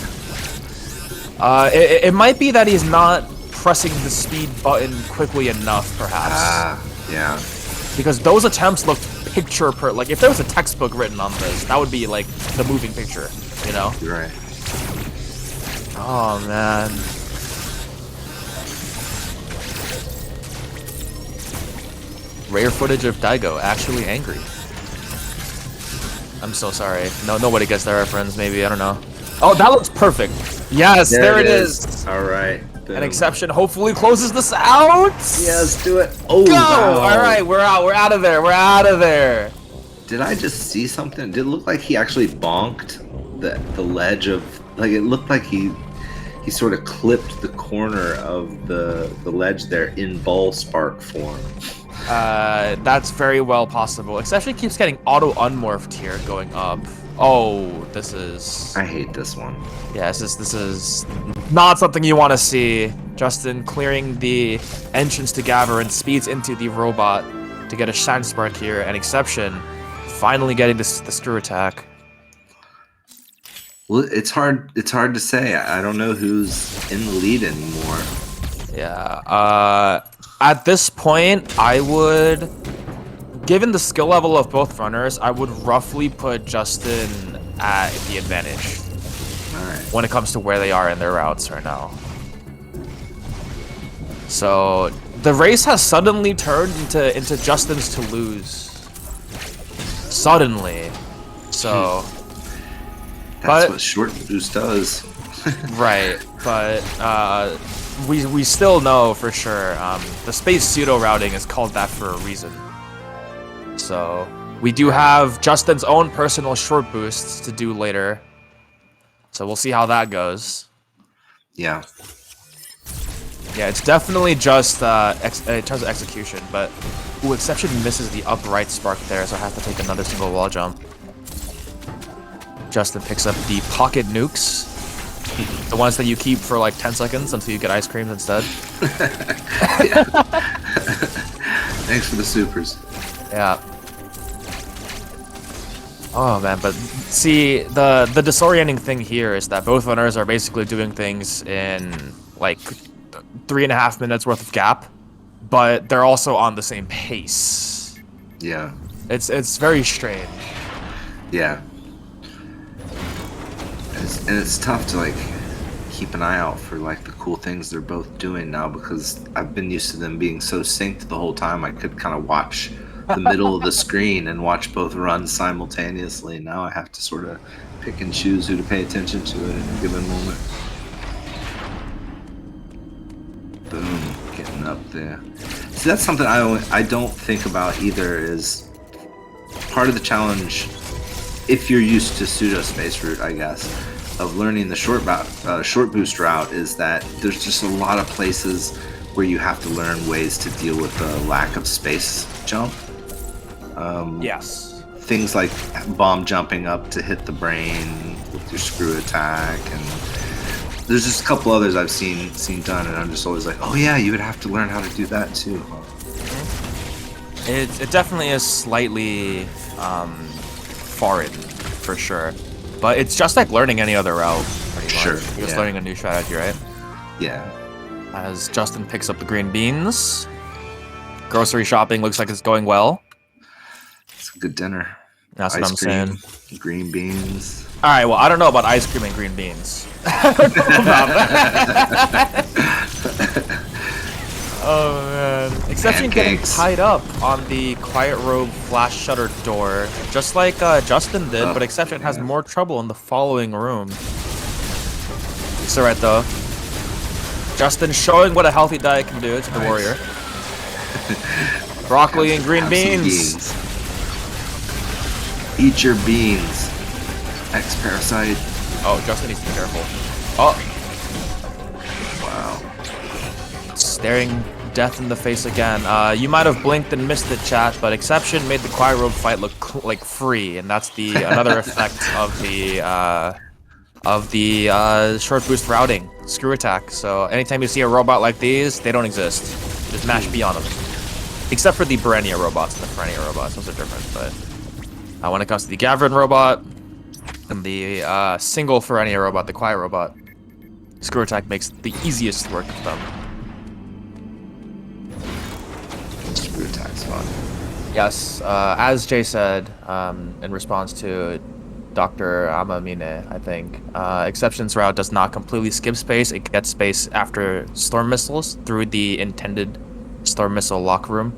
It might be that he's not pressing the speed button quickly enough, perhaps. Ah, yeah. Because those attempts looked picture per, like if there was a textbook written on this, that would be like the moving picture, you know? You're right. Oh man. Rare footage of Daigo actually angry. I'm so sorry. No, nobody gets that reference, maybe, I don't know. Oh, that looks perfect. Yes, there it is. All right. Boom. An Exception hopefully closes this out. Yes, do it. Oh, Go! wow. All right, we're out. We're out of there. We're out of there. Did I just see something? Did it look like he actually bonked the ledge of, like it looked like he sort of clipped the corner of the ledge there in ball spark form. That's very well possible. Exception keeps getting auto unmorphed here going up. Oh, this is... I hate this one. Yeah, this is not something you want to see. Justin clearing the entrance to Gavrin, speeds into the robot to get a shine spark here, and Exception finally getting the screw attack. Well, it's hard to say. I don't know who's in the lead anymore. Yeah, at this point, I would, given the skill level of both runners, I would roughly put Justin at the advantage. Alright. When it comes to where they are in their routes right now. So the race has suddenly turned into Justin's to lose. Suddenly. So That's what short boost does. right, but we still know for sure the space pseudo routing is called that for a reason. So we do have Justin's own personal short boosts to do later. So we'll see how that goes. Yeah. Yeah, it's definitely just in terms of execution, but ooh, Exception misses the upright spark there, so I have to take another single wall jump. Justin picks up the pocket nukes, the ones that you keep for like 10 seconds until you get ice creams instead. Thanks for the supers. Yeah. Oh man, but see, the disorienting thing here is that both runners are basically doing things in like 3.5 minutes worth of gap, but they're also on the same pace. Yeah. It's very strange. Yeah. And it's tough to like keep an eye out for like the cool things they're both doing now, because I've been used to them being so synced the whole time. I could kind of watch the middle of the screen and watch both runs simultaneously. Now I have to sort of pick and choose who to pay attention to at any given moment. Boom, getting up there. See, that's something I don't think about either. Is part of the challenge, if you're used to pseudo space route, I guess, of learning the short boost route, is that there's just a lot of places where you have to learn ways to deal with the lack of space jump. Yes. Things like bomb jumping up to hit the brain with your screw attack, and There's just a couple others I've seen done, and I'm just always like, oh yeah, you would have to learn how to do that too. It definitely is slightly foreign, for sure. But it's just like learning any other route, pretty much. Sure, You're just yeah. learning a new strategy, right? Yeah. As Justin picks up the green beans. Grocery shopping looks like it's going well. It's a good dinner. That's Ice what I'm cream, saying. green beans. All right, well, I don't know about ice cream and green beans. I don't know about that. Oh, man. Exception getting Pancakes. tied up on the Quiet Robe flash shutter door, just like Justin did, but Exception has more trouble in the following room. It's alright, though. Justin showing what a healthy diet can do to the warrior. Broccoli and green Have some beans. Eat your beans. Ex-parasite. Oh, Justin needs to be careful. Oh. Wow. Staring death in the face again. You might have blinked and missed the chat, but Exception made the Quiet Robe fight look like free, and that's the another effect of the short boost routing, screw attack. So anytime you see a robot like these, they don't exist. Just mash B on them. Except for the Berenia robots and the Ferenia robots, those are different. But when it comes to the Gavrin robot and the single Ferenia robot, the Quiet robot, screw attack makes the easiest work of them. Screw attack's fun. Yes, as Jay said, in response to Dr. Amamine, I think, Exception's route does not completely skip space. It gets space after storm missiles through the intended storm missile lock room.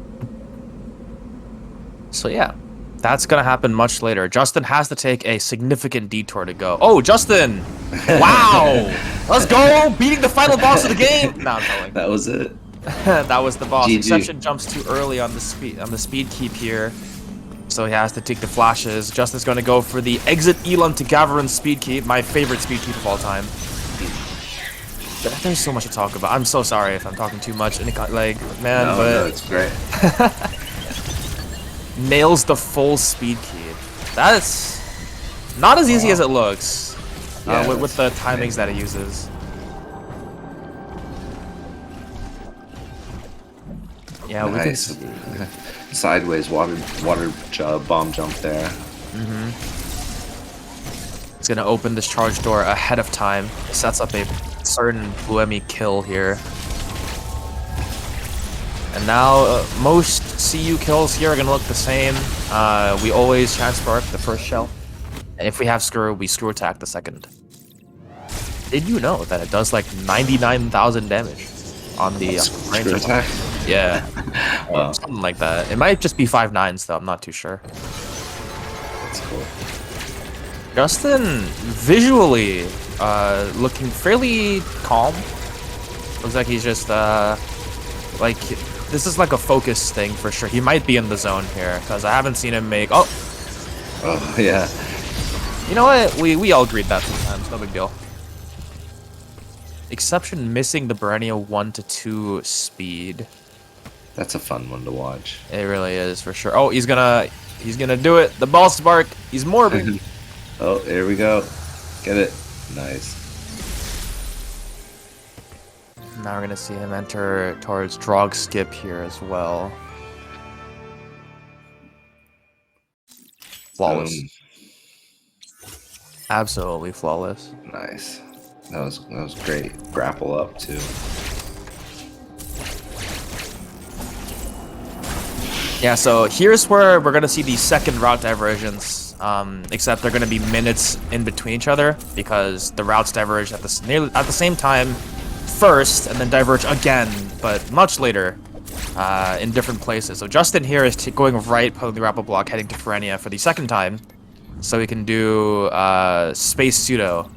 So yeah, that's gonna happen much later. Justin has to take a significant detour to go. Oh, Justin! Wow! Let's go! Beating the final boss of the game! No, I'm telling. That was it. That was the boss. GG. Exception jumps too early on the speed keep here, so he has to take the flashes. Justin's going to go for the exit Elon to Gavarin speed keep, my favorite speed keep of all time. There's so much to talk about. I'm so sorry if I'm talking too much. And like, man, No, but no, it's great. nails the full speed keep. That's not as easy as it looks. Yeah, with the timings that it uses. Yeah, Nice. we can see. Sideways water bomb jump there. He's gonna open this charge door ahead of time. Sets up a certain Buemi kill here. And now most CU kills here are gonna look the same. We always transpark the first shell. And if we have screw, we screw attack the second. Did you know that it does like 99,000 damage on the range Screw attack? Yeah. Wow. Something like that. It might just be 5/9s though, I'm not too sure. That's cool. Justin, visually, looking fairly calm. Looks like he's just, like, this is like a focus thing for sure. He might be in the zone here, because I haven't seen him make... Oh! Oh, yeah. You know what? We all agreed that sometimes, no big deal. Exception missing the Berenia 1 to 2 speed. That's a fun one to watch. It really is, for sure. Oh, he's gonna do it. The ball spark. He's morbid. Oh, here we go. Get it. Nice. Now we're gonna see him enter towards Drog Skip here as well. Flawless. Absolutely flawless. Nice. That was great. Grapple up too. Yeah, so here's where we're gonna see the second route divergence. Except they're gonna be minutes in between each other because the routes diverge at the same time first, and then diverge again, but much later, in different places. So Justin here is going right, pulling the grapple block, heading to Ferenia for the second time, so he can do space pseudo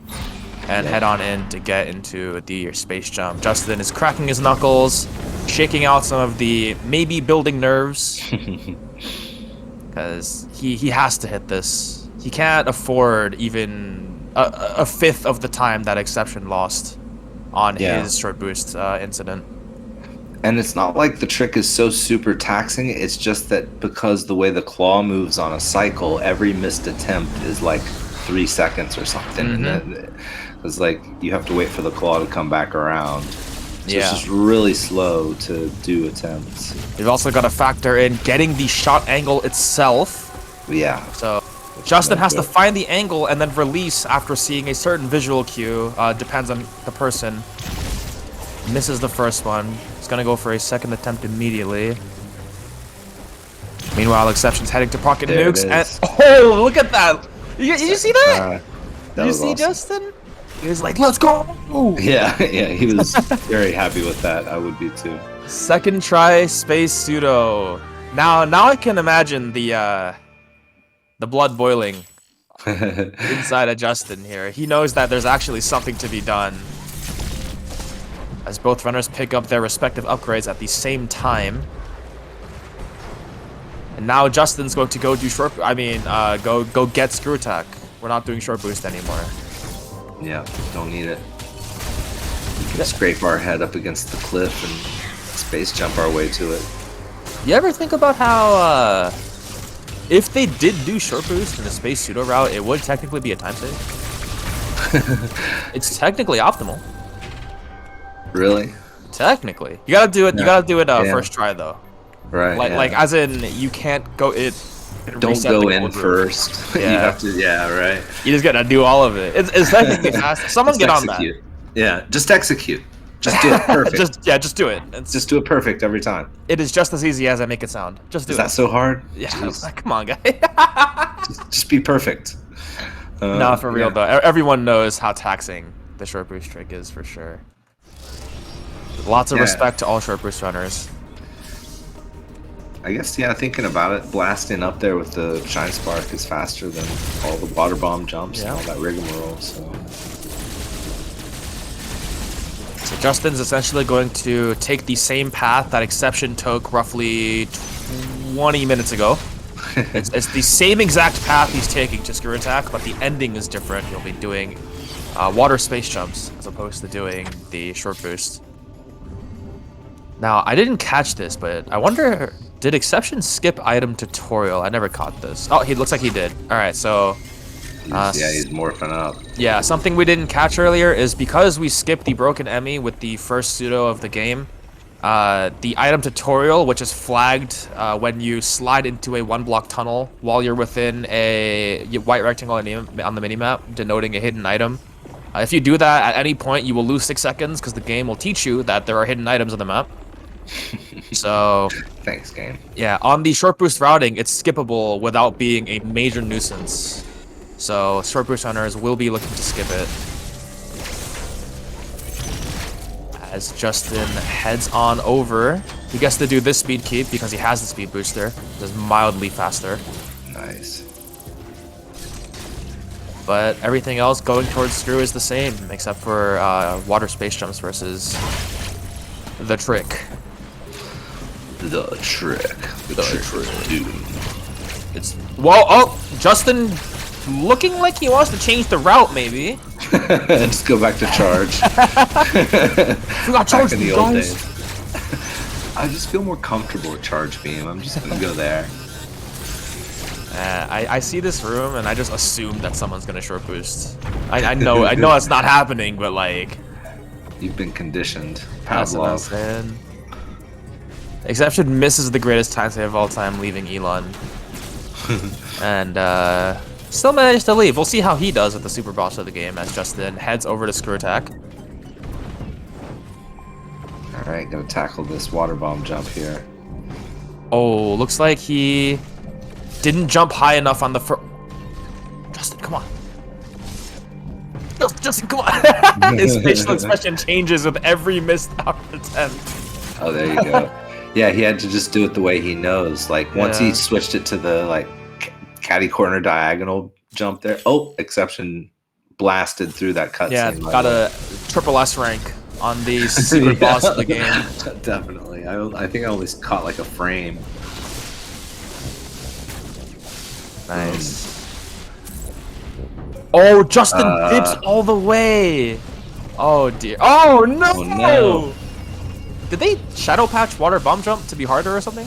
and head on in to get into the space jump. Justin is cracking his knuckles, shaking out some of the maybe building nerves, because he has to hit this. He can't afford even a fifth of the time that Exception lost on his short boost incident. And it's not like the trick is so super taxing, it's just that because the way the claw moves on a cycle, every missed attempt is like 3 seconds or something. And then, because like you have to wait for the claw to come back around. So Yeah. it's just really slow to do attempts. You've also got to factor in getting the shot angle itself. Yeah. So Justin has to good. find the angle and then release after seeing a certain visual cue. Depends on the person. Misses the first one. He's gonna go for a second attempt immediately. Meanwhile, Exception's heading to pocket There it nukes, and is. oh, look at that! Did you see that? That Did you was see awesome. Justin? He was like, "Let's go!" Yeah, he was very happy with that. I would be too. Second try, space pseudo. Now I can imagine the blood boiling inside of Justin here. He knows that there's actually something to be done. As both runners pick up their respective upgrades at the same time. And now Justin's going to go do short... go get screw attack. We're not doing short boost anymore. Yeah, don't need it. We can scrape our head up against the cliff and space jump our way to it. You ever think about how, if they did do short boost in the space pseudo route, it would technically be a time save? It's technically optimal. Really? Technically. You gotta do it, Yeah. first try, though. Right. Like as in, you can't go don't reset go the in gold room. first. You Yeah. have to. Yeah, right. You just gotta do all of it. It's technically fast. Someone Just get execute. on Yeah, just execute. Just do it that. perfect. just do it. Just do it perfect every time. It is just as easy as I make it sound. Just do Is it. that so hard? Yeah, Jeez. come on, guy. Just be perfect. No, for real yeah. though. Everyone knows how taxing the short boost trick is for sure. Lots of Yeah. respect to all short boost runners. I guess, yeah, thinking about it, blasting up there with the Shine Spark is faster than all the water bomb jumps and Yeah. all that rigmarole, so... So Justin's essentially going to take the same path that Exception took roughly 20 minutes ago. It's the same exact path he's taking to screw attack, but the ending is different. He'll be doing water space jumps as opposed to doing the short boost. Now, I didn't catch this, but I wonder, did Exception skip item tutorial? I never caught this. Oh, he looks like he did. All right, so... yeah, he's morphing up. Yeah, something we didn't catch earlier is because we skipped the broken Emmy with the first pseudo of the game, the item tutorial, which is flagged when you slide into a one-block tunnel while you're within a white rectangle on the minimap, denoting a hidden item. If you do that at any point, you will lose 6 seconds because the game will teach you that there are hidden items on the map. So, Thanks, game. yeah, on the short boost routing, it's skippable without being a major nuisance. So, short boost runners will be looking to skip it. As Justin heads on over, he gets to do this speed keep because he has the speed booster. Just mildly faster. Nice. But everything else going towards screw is the same, except for water space jumps versus the trick. The trick. The trick. Dude. It's well, oh, Justin looking like he wants to change the route, maybe. Just go back to charge. We got Back charged, in the you old guys. days. I just feel more comfortable with charge beam. I'm just gonna go there. I see this room and I just assume that someone's gonna short boost. I know it's not happening, but like, You've been conditioned. that's what I'm Pavlov. saying. Exception misses the greatest time save of all time, leaving Elon. And still managed to leave. We'll see how he does with the super boss of the game as Justin heads over to screw attack. Alright, gonna tackle this water bomb jump here. Oh, looks like he didn't jump high enough on the first. Justin, come on. Justin, come on. His facial expression changes with every missed attempt. Oh, there you go. Yeah, he had to just do it the way he knows. Like, once he Yeah. switched it to the, like, catty corner diagonal jump there. Oh, Exception blasted through that cutscene. Yeah, by got the way. a triple S rank on the secret Yeah. boss of the game. Definitely. I think I only caught, like, a frame. Nice. Oh, Justin dips all the way. Oh dear. Oh no! Oh, no. Did they shadow patch water bomb jump to be harder or something?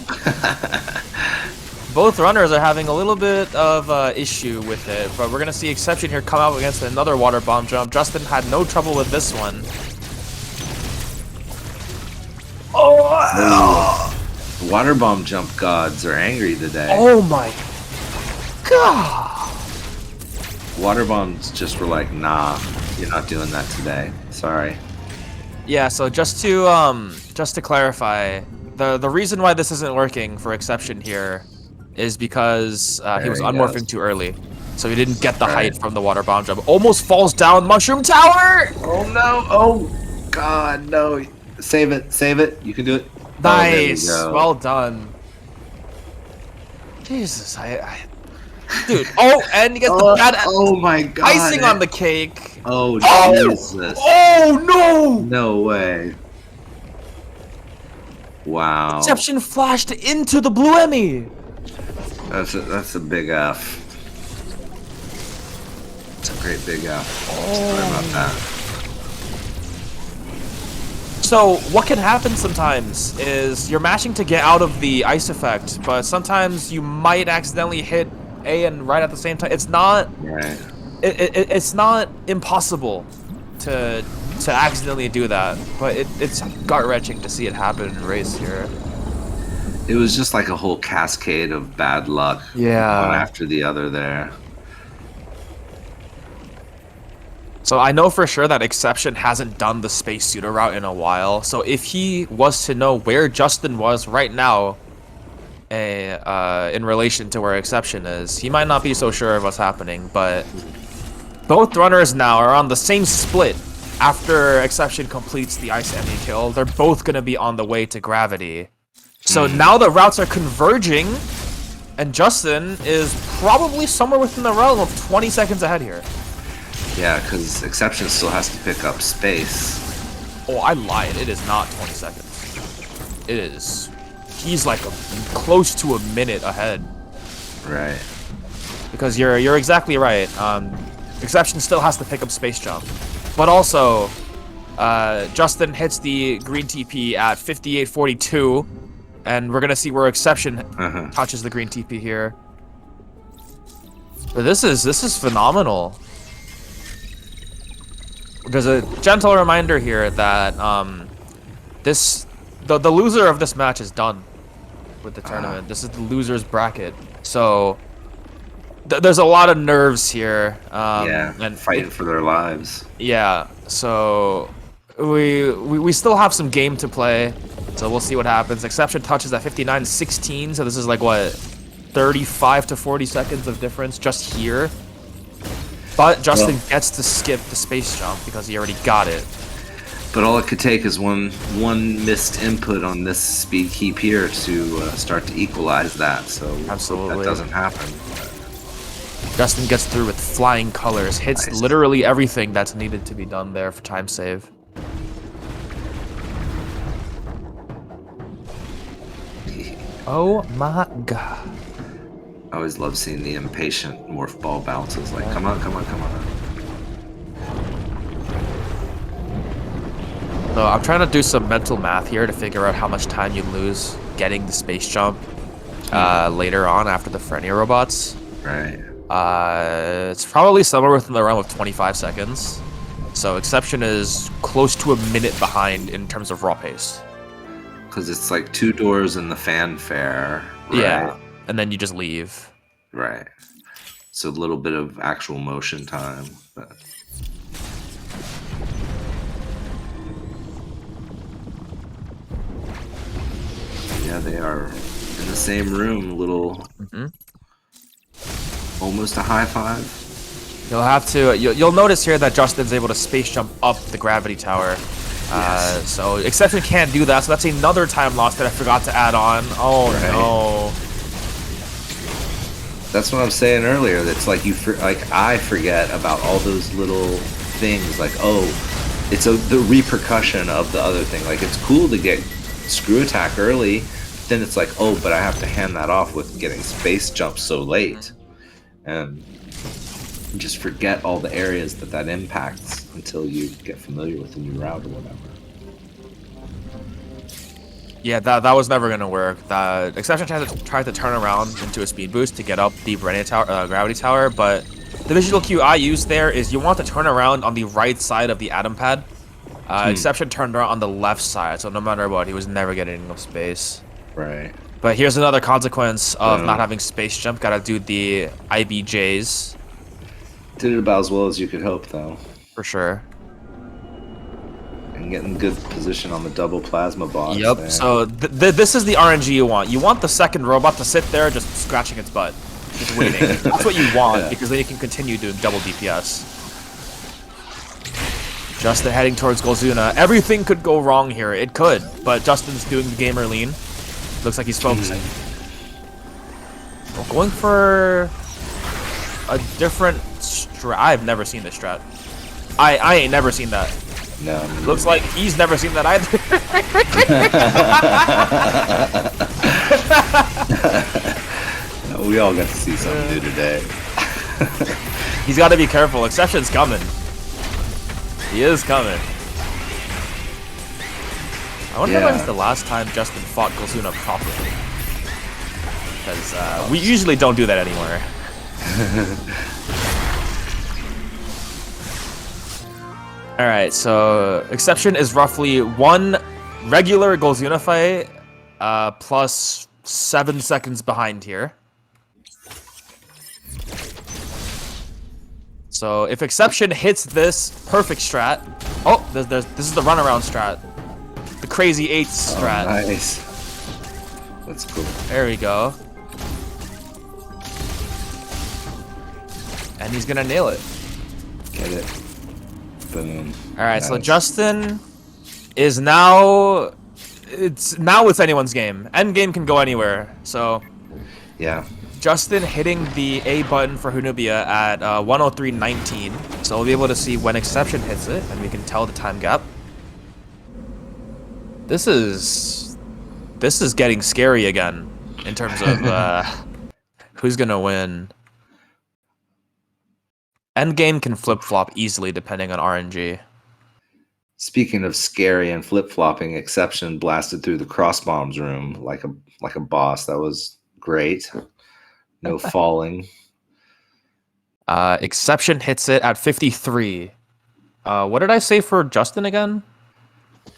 Both runners are having a little bit of issue with it, but we're gonna see Exception here come out against another water bomb jump. Justin had no trouble with this one. Oh! The water bomb jump gods are angry today. Oh my god! Water bombs just were like, nah, you're not doing that today. Sorry. Yeah, so just to clarify, the reason why this isn't working for Exception here is because he was unmorphing too early. So he didn't get the height from the water bomb jump. Almost falls down Mushroom Tower! Oh no! Oh god, no. Save it, save it. You can do it. Nice! Oh, well done. Jesus, dude. Oh, and you get the bad oh my god. icing on the cake. Oh, Jesus. Oh no! No way. Wow. Exception flashed into the blue Emmy. That's a big F. It's a great big F. Sorry about that. So what can happen sometimes is you're mashing to get out of the ice effect, but sometimes you might accidentally hit A and right at the same time. It's not. Right. It's not impossible to accidentally do that, but it's gut wrenching to see it happen in a race here. It was just like a whole cascade of bad luck. Yeah. One after the other there. So I know for sure that Exception hasn't done the space pseudo route in a while. So if he was to know where Justin was right now, in relation to where Exception is, he might not be so sure of what's happening. But both runners now are on the same split. After Exception completes the Ice Emmy kill, they're both gonna be on the way to Gravity. So now the routes are converging, and Justin is probably somewhere within the realm of 20 seconds ahead here. Yeah, because Exception still has to pick up space. Oh, I lied. It is not 20 seconds. It is. He's like close to a minute ahead. Right. Because you're exactly right. Exception still has to pick up space jump, but also Justin hits the green TP at 58:42, and we're gonna see where Exception touches the green TP here. But this is phenomenal. There's a gentle reminder here that the loser of this match is done with the tournament. This is the loser's bracket. So there's a lot of nerves here. Yeah, and fighting for their lives. Yeah, so we still have some game to play. So we'll see what happens. Exception touches at 59:16, so this is like what, 35 to 40 seconds of difference just here. But Justin gets to skip the space jump because he already got it. But all it could take is one missed input on this speed keep here to start to equalize that. So absolutely, that doesn't happen. Justin gets through with flying colors, hits literally everything that's needed to be done there for time save. Oh my god. I always love seeing the impatient morph ball bounces. Like, come on, come on, come on. So I'm trying to do some mental math here to figure out how much time you lose getting the space jump later on after the Frenia robots. Right. It's probably somewhere within the realm of 25 seconds. So Exception is close to a minute behind in terms of raw pace. Because it's like 2 doors in the fanfare. Right? Yeah. And then you just leave. Right. So a little bit of actual motion time. But... yeah, they are in the same room. A little... almost a high five. You'll have to... You'll notice here that Justin's able to space jump up the gravity tower. Yes. So Exception can't do that, so that's another time loss that I forgot to add on. Oh no. That's what I'm saying earlier. That's like I forget about all those little things. Like, oh, it's the repercussion of the other thing. Like, it's cool to get screw attack early, but then it's like, oh, but I have to hand that off with getting space jump so late, and you just forget all the areas that impacts until you get familiar with the new route or whatever. Yeah, that was never gonna work. The exception tried to turn around into a speed boost to get up the gravity tower, but the visual cue I used there is you want to turn around on the right side of the atom pad. Exception turned around on the left side, so no matter what, he was never getting enough space. Right. But here's another consequence of Boom. not having space jump. Gotta do the IBJs. Did it about as well as you could hope, though. For sure. And getting good position on the double plasma box. Yep. There. So this is the RNG you want. You want the second robot to sit there just scratching its butt, just waiting. That's what you want, because then you can continue doing double DPS. Justin heading towards Golzuna. Everything could go wrong here. It could, but Justin's doing the gamer lean. Looks like he's focusing. Well, going for a different strat. I've never seen this strat. I ain't never seen that. No. Looks like he's never seen that either. We all got to see something new today. He's got to be careful. Exception's coming. He is coming. I wonder when was the last time Justin fought Golzuna properly. Because we usually don't do that anymore. Alright, so Exception is roughly 1 regular Golzuna fight plus 7 seconds behind here. So if Exception hits this perfect strat... Oh, this is the runaround strat. The crazy 8 strat. Oh, nice. That's cool. There we go. And he's gonna nail it. Get it. Boom. Alright, so Justin is now... It's anyone's game. Endgame can go anywhere, so... Yeah. Justin hitting the A button for Hunubia at 103.19, so we'll be able to see when Exception hits it, and we can tell the time gap. This is getting scary again, in terms of who's gonna win. Endgame can flip-flop easily depending on RNG. Speaking of scary and flip-flopping, Exception blasted through the cross-bombs room like a boss. That was great. No falling. Exception hits it at 53. What did I say for Justin again?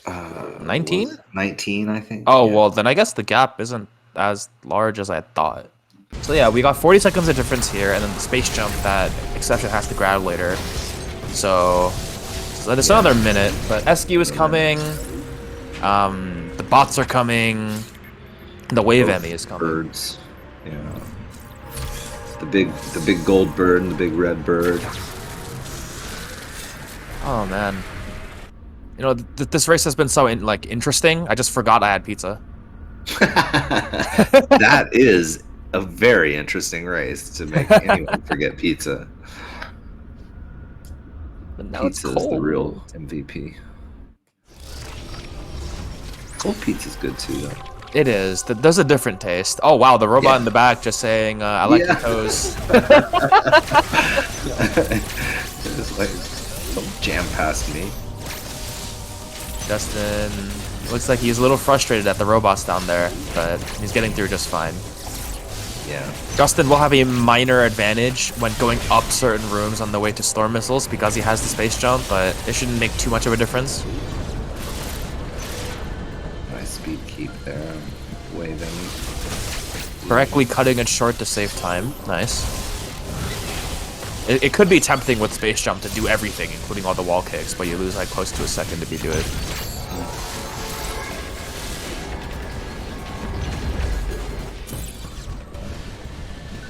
19? 19, I think. Oh, yeah. well, then I guess the gap isn't as large as I thought. So yeah, we got 40 seconds of difference here, and then the space jump that Exception has to grab later. So it's another minute, but Eskew is coming. The bots are coming. The wave Emmy is coming. Birds. Yeah. The big gold bird and the big red bird. Oh man. You know, this race has been so interesting. I just forgot I had pizza. That is a very interesting race to make anyone forget pizza. But now Pizza it's is cold. the real MVP. Cold pizza's good too, though. It is. There's a different taste. Oh wow, the robot in the back just saying, "I like your toes." It's like, don't jam past me. Justin looks like he's a little frustrated at the robots down there, but he's getting through just fine. Yeah. Justin will have a minor advantage when going up certain rooms on the way to storm missiles because he has the space jump, but it shouldn't make too much of a difference. Nice speed keep there. Waving. Correctly cutting it short to save time. Nice. It could be tempting with space jump to do everything, including all the wall kicks, but you lose like close to a second if you do it.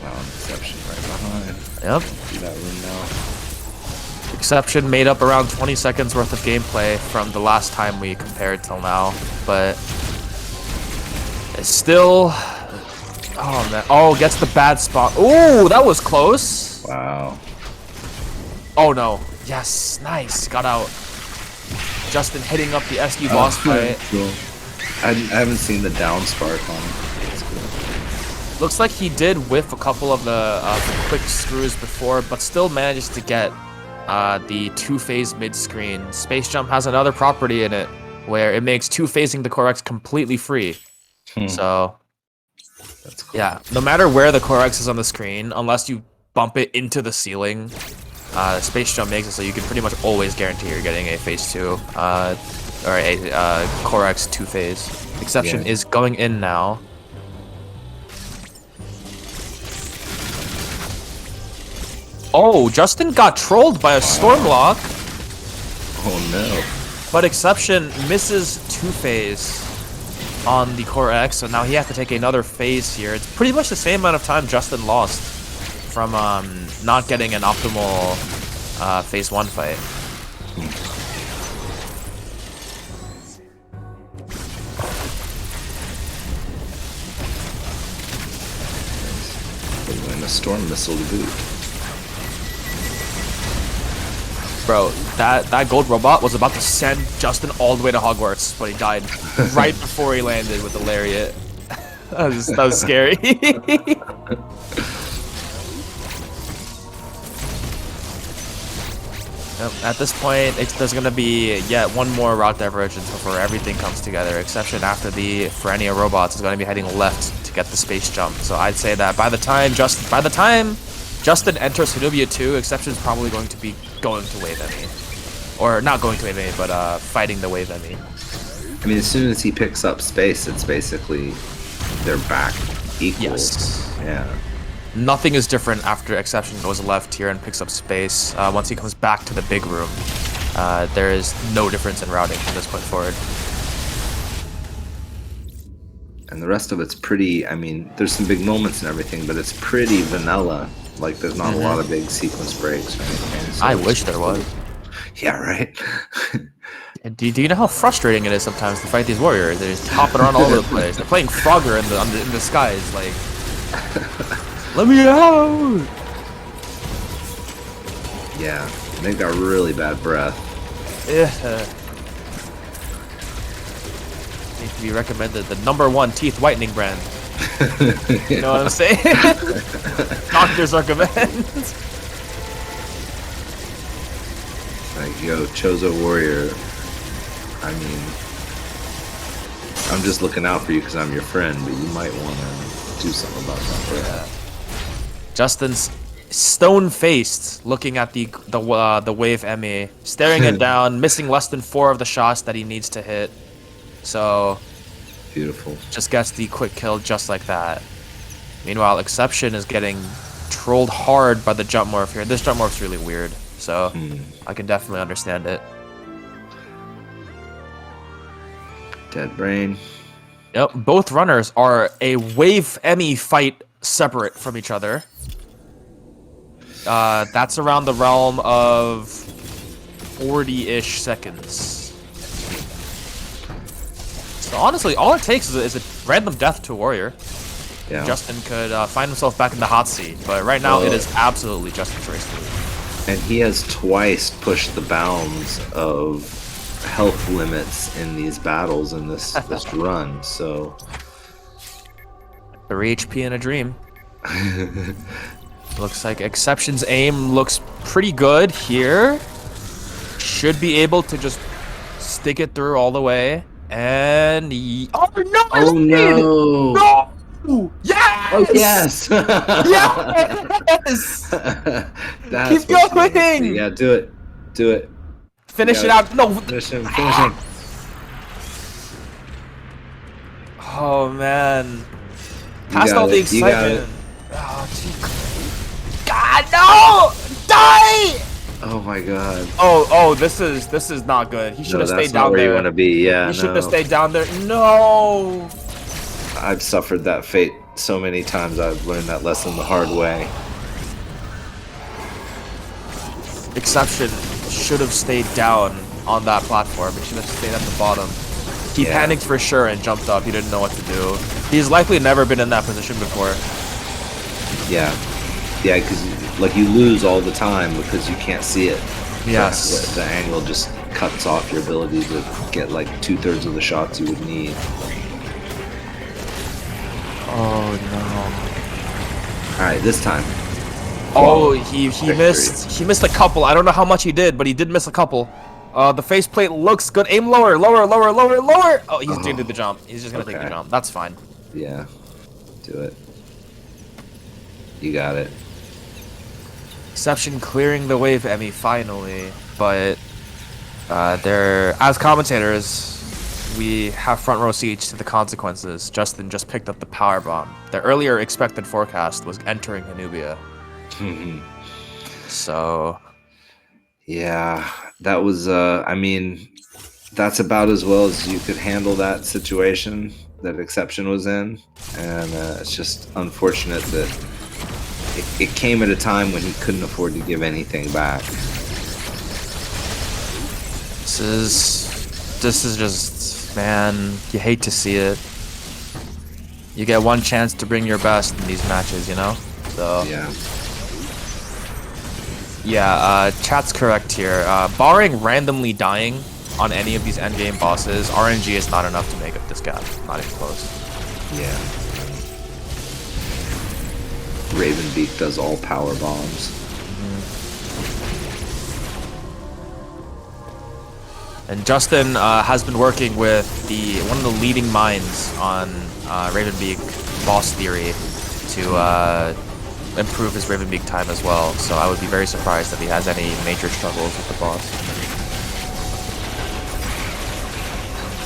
Wow, Exception right behind. Yep. See that room now. Exception made up around 20 seconds worth of gameplay from the last time we compared till now, but it's still... Oh man. Oh, gets the bad spot. Ooh, that was close. Wow. Oh no. Yes, nice. Got out. Justin hitting up the SQ boss fight. Cool. I haven't seen the down spark on it. That's cool. Looks like he did whiff a couple of the quick screws before, but still manages to get the 2-phase mid-screen. Space Jump has another property in it. where it makes two-phasing the core X completely free. So, That's cool. yeah, no matter where the core X is on the screen, unless you bump it into the ceiling, Space Jump makes it so you can pretty much always guarantee you're getting a phase 2, or a core X two-phase. Exception is going in now. Oh, Justin got trolled by a Stormblock. Oh no. But Exception misses two-phase on the core X, so now he has to take another phase here. It's pretty much the same amount of time Justin lost from not getting an optimal phase 1 fight. And a storm missile to boot. Bro, that gold robot was about to send Justin all the way to Hogwarts, but he died right before he landed with the lariat. that was scary. At this point, there's gonna be yet one more route divergence before everything comes together. Exception after the Ferenia robots is gonna be heading left to get the space jump. So I'd say that by the time Justin enters Hanubia 2, Exception's probably going to be going to Wave Emmy. Or not going to Wave Emmy, but fighting the Wave Emmy. I mean, as soon as he picks up space, it's basically they're back equal. Yes. Yeah. Nothing is different after Exception goes left here and picks up space. Once he comes back to the big room, there is no difference in routing from this point forward. And the rest of it's pretty, I mean, there's some big moments and everything, but it's pretty vanilla. Like, there's not a lot of big sequence breaks or anything. So I wish there was. Yeah, right? Do you know how frustrating it is sometimes to fight these warriors? They're just hopping around all over the place. They're playing Frogger in the skies, like... Let me out! Yeah, they've got really bad breath. Yeah. Needs to be recommended the #1 teeth whitening brand. You know what I'm saying? Doctors recommend. Like, yo, Chozo Warrior. I mean, I'm just looking out for you because I'm your friend, but you might want to do something about that. Yeah. Justin's stone-faced, looking at the Wave Emmy, staring it down, missing less than 4 of the shots that he needs to hit. So, beautiful. Just gets the quick kill just like that. Meanwhile, Exception is getting trolled hard by the jump morph here. This jump morph's really weird, so I can definitely understand it. Dead brain. Yep, both runners are a Wave Emmy fight separate from each other. That's around the realm of 40-ish seconds. So honestly, all it takes is a random death to a warrior. Yeah. Justin could find himself back in the hot seat, but right now it is absolutely Justin's race to lose. And he has twice pushed the bounds of health limits in these battles in this run, so 3 HP in a dream. Looks like Exception's aim looks pretty good here. Should be able to just stick it through all the way. And oh no! Oh no! No! Yes! Oh yes! Yes! Keep going! Yeah, do it. Do it. Finish it out. No. Finish him. Finish him. Oh man. Past all the excitement. Oh, God, no! Die! Oh my God. Oh, this is not good. He should have stayed down where there. You want to be, yeah. He should have stayed down there. No. I've suffered that fate so many times. I've learned that lesson the hard way. Exception should have stayed down on that platform. He should have stayed at the bottom. He panicked for sure and jumped up. He didn't know what to do. He's likely never been in that position before. Yeah. Yeah, because like you lose all the time because you can't see it. Yes. The angle just cuts off your ability to get like 2/3 of the shots you would need. Oh no. All right, this time. Oh, he missed a couple. I don't know how much he did, but he did miss a couple. The faceplate looks good. Aim lower, lower, lower, lower, lower. Oh, he's gonna do the jump. He's just gonna take the jump. That's fine. Yeah. Do it. You got it. Exception clearing the way for Emmy finally, but they're as commentators, we have front row seats to the consequences. Justin just picked up the power bomb. The earlier expected forecast was entering Hanubia. So, yeah, that was. I mean, that's about as well as you could handle that situation that Exception was in, and it's just unfortunate that it came at a time when he couldn't afford to give anything back. This is just, man, you hate to see it. You get one chance to bring your best in these matches, you know? So yeah, chat's correct here. Barring randomly dying on any of these endgame bosses, RNG is not enough to make up this gap. Not even close. Yeah. Ravenbeak does all power bombs. And Justin has been working with one of the leading minds on Ravenbeak boss theory to improve his Ravenbeak time as well. So I would be very surprised if he has any major struggles with the boss.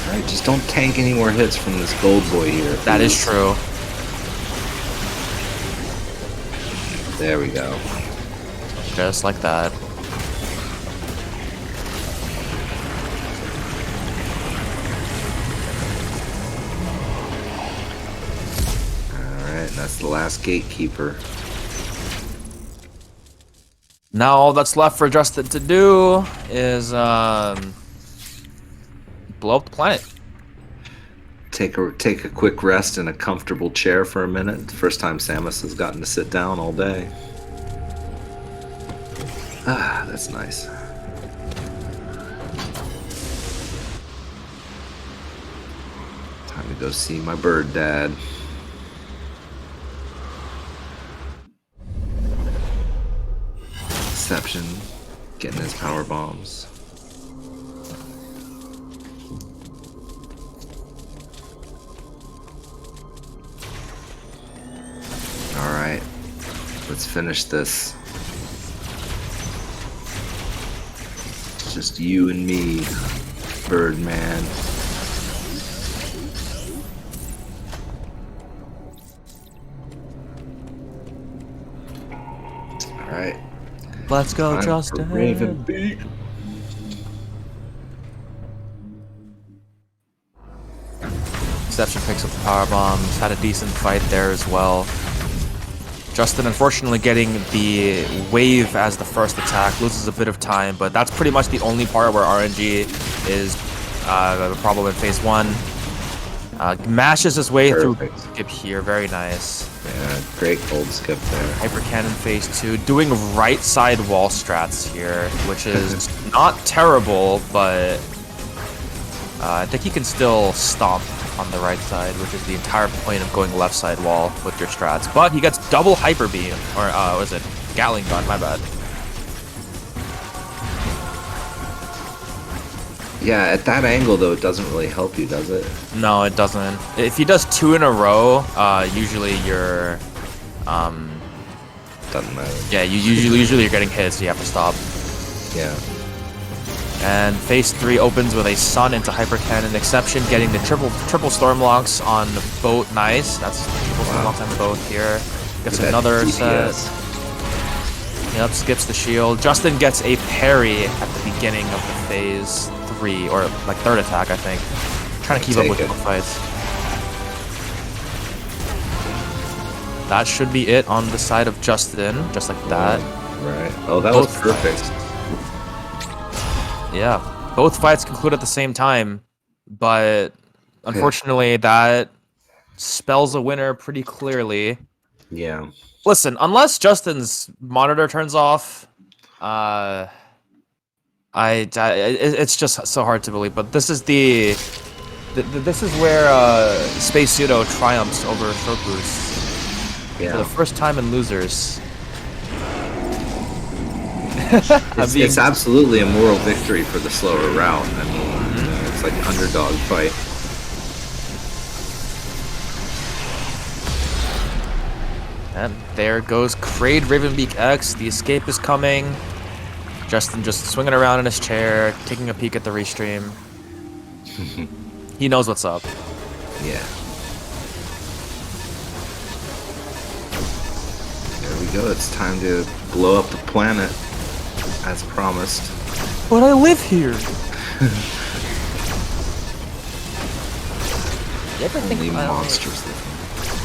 Alright, just don't tank any more hits from this gold boy here. That is true. There we go. Just like that. Alright, that's the last gatekeeper. Now all that's left for Justin to do is blow up the planet. Take a quick rest in a comfortable chair for a minute. First time Samus has gotten to sit down all day. Ah, that's nice. Time to go see my bird dad. Exception, getting his power bombs. Alright, let's finish this. It's just you and me, Birdman. Alright. Let's go, Time for Justin. Ravenbeak. Exception picks up the power bombs. Had a decent fight there as well. Justin, unfortunately, getting the wave as the first attack, loses a bit of time, but that's pretty much the only part where RNG is a problem in phase 1. Mashes his way through skip here, very nice. Yeah, great gold skip there. Hyper Cannon phase 2, doing right side wall strats here, which is not terrible, but I think he can still stomp on the right side, which is the entire point of going left side wall with your strats. But he gets double hyper beam, or what is it? Gatling gun, my bad. Yeah, at that angle though, it doesn't really help you, does it? No, it doesn't. If he does 2 in a row, usually you're Doesn't matter. yeah, usually you're getting hit, so you have to stop. Yeah. And phase 3 opens with a sun into hyper cannon. Exception getting the triple storm locks on boat. Nice. That's triple storm locks on boat here. Gets another set. Yep, skips the shield. Justin gets a parry at the beginning of the phase 3, or like third attack, I think. Trying to keep up with both fights. That should be it on the side of Justin, just like that. Right. Oh, that was perfect. Yeah, both fights conclude at the same time, but unfortunately that spells a winner pretty clearly. Yeah. Listen, unless Justin's monitor turns off, it's just so hard to believe. But this is this is where Space Pseudo triumphs over Short Boost for the first time in Losers. It's absolutely a moral victory for the slower route. I mean, it's like an underdog fight. And there goes Kraid Ravenbeak X. The escape is coming. Justin just swinging around in his chair, taking a peek at the restream. He knows what's up. Yeah. There we go. It's time to blow up the planet, as promised. But I live here. You ever think Only monsters live here.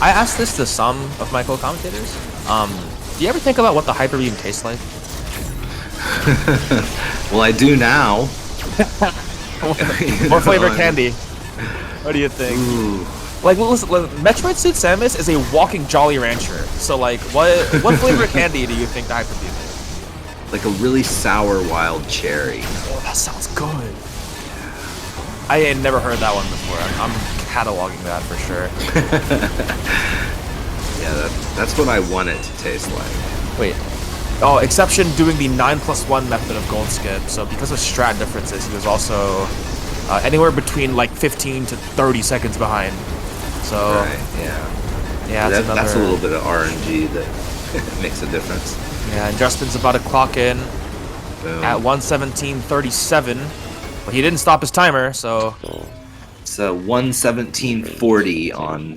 I asked this to some of my co-commentators. Do you ever think about what the Hyper Beam tastes like? Well, I do now. What flavor candy? What do you think? Ooh. Like, listen, Metroid Suit Samus is a walking Jolly Rancher. So, like, what flavor candy do you think the Hyper Beam is? Like a really sour wild cherry. Oh, that sounds good. I ain't never heard that one before. I'm cataloging that for sure. Yeah, that's what I want it to taste like. Wait. Oh, exception doing the 9+1 method of gold skip. So because of strat differences, he was also anywhere between like 15 to 30 seconds behind. So right, yeah. Yeah, that's a little bit of RNG that makes a difference. Yeah, and Justin's about to clock in Boom. at 1:17:37, but he didn't stop his timer, so It's 1:17:40 on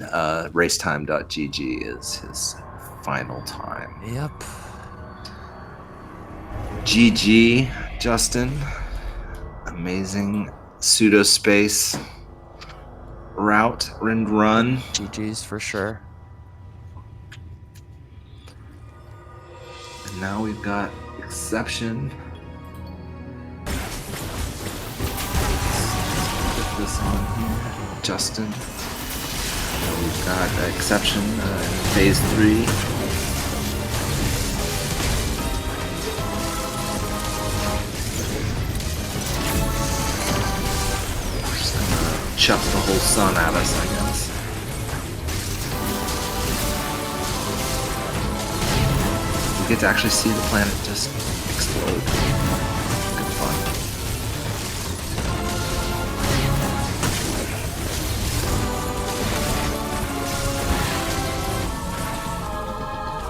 racetime.gg is his final time. yep. GG, Justin. Amazing pseudo space route and run. GG's for sure. And now we've got exception. Put this on here. Justin. And we've got exception in phase 3. Chuck the whole sun at us, I guess. We get to actually see the planet just explode. Good fun.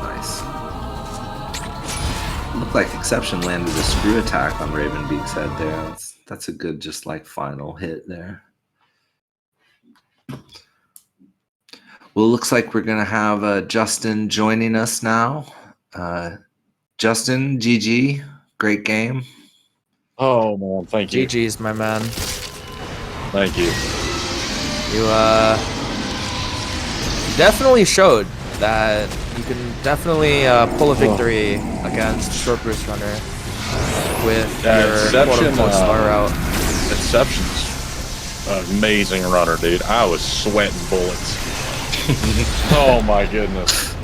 Nice. Looked like exception landed a screw attack on Ravenbeak's head there. That's a good, just like final hit there. Well, it looks like we're going to have Justin joining us now. Justin, GG, great game. Oh, man, thank you. GG's, my man. Thank you. You definitely showed that you can definitely pull a victory against Short Burst Runner with your quote-unquote star route. Exception's an amazing runner, dude. I was sweating bullets. Oh my goodness.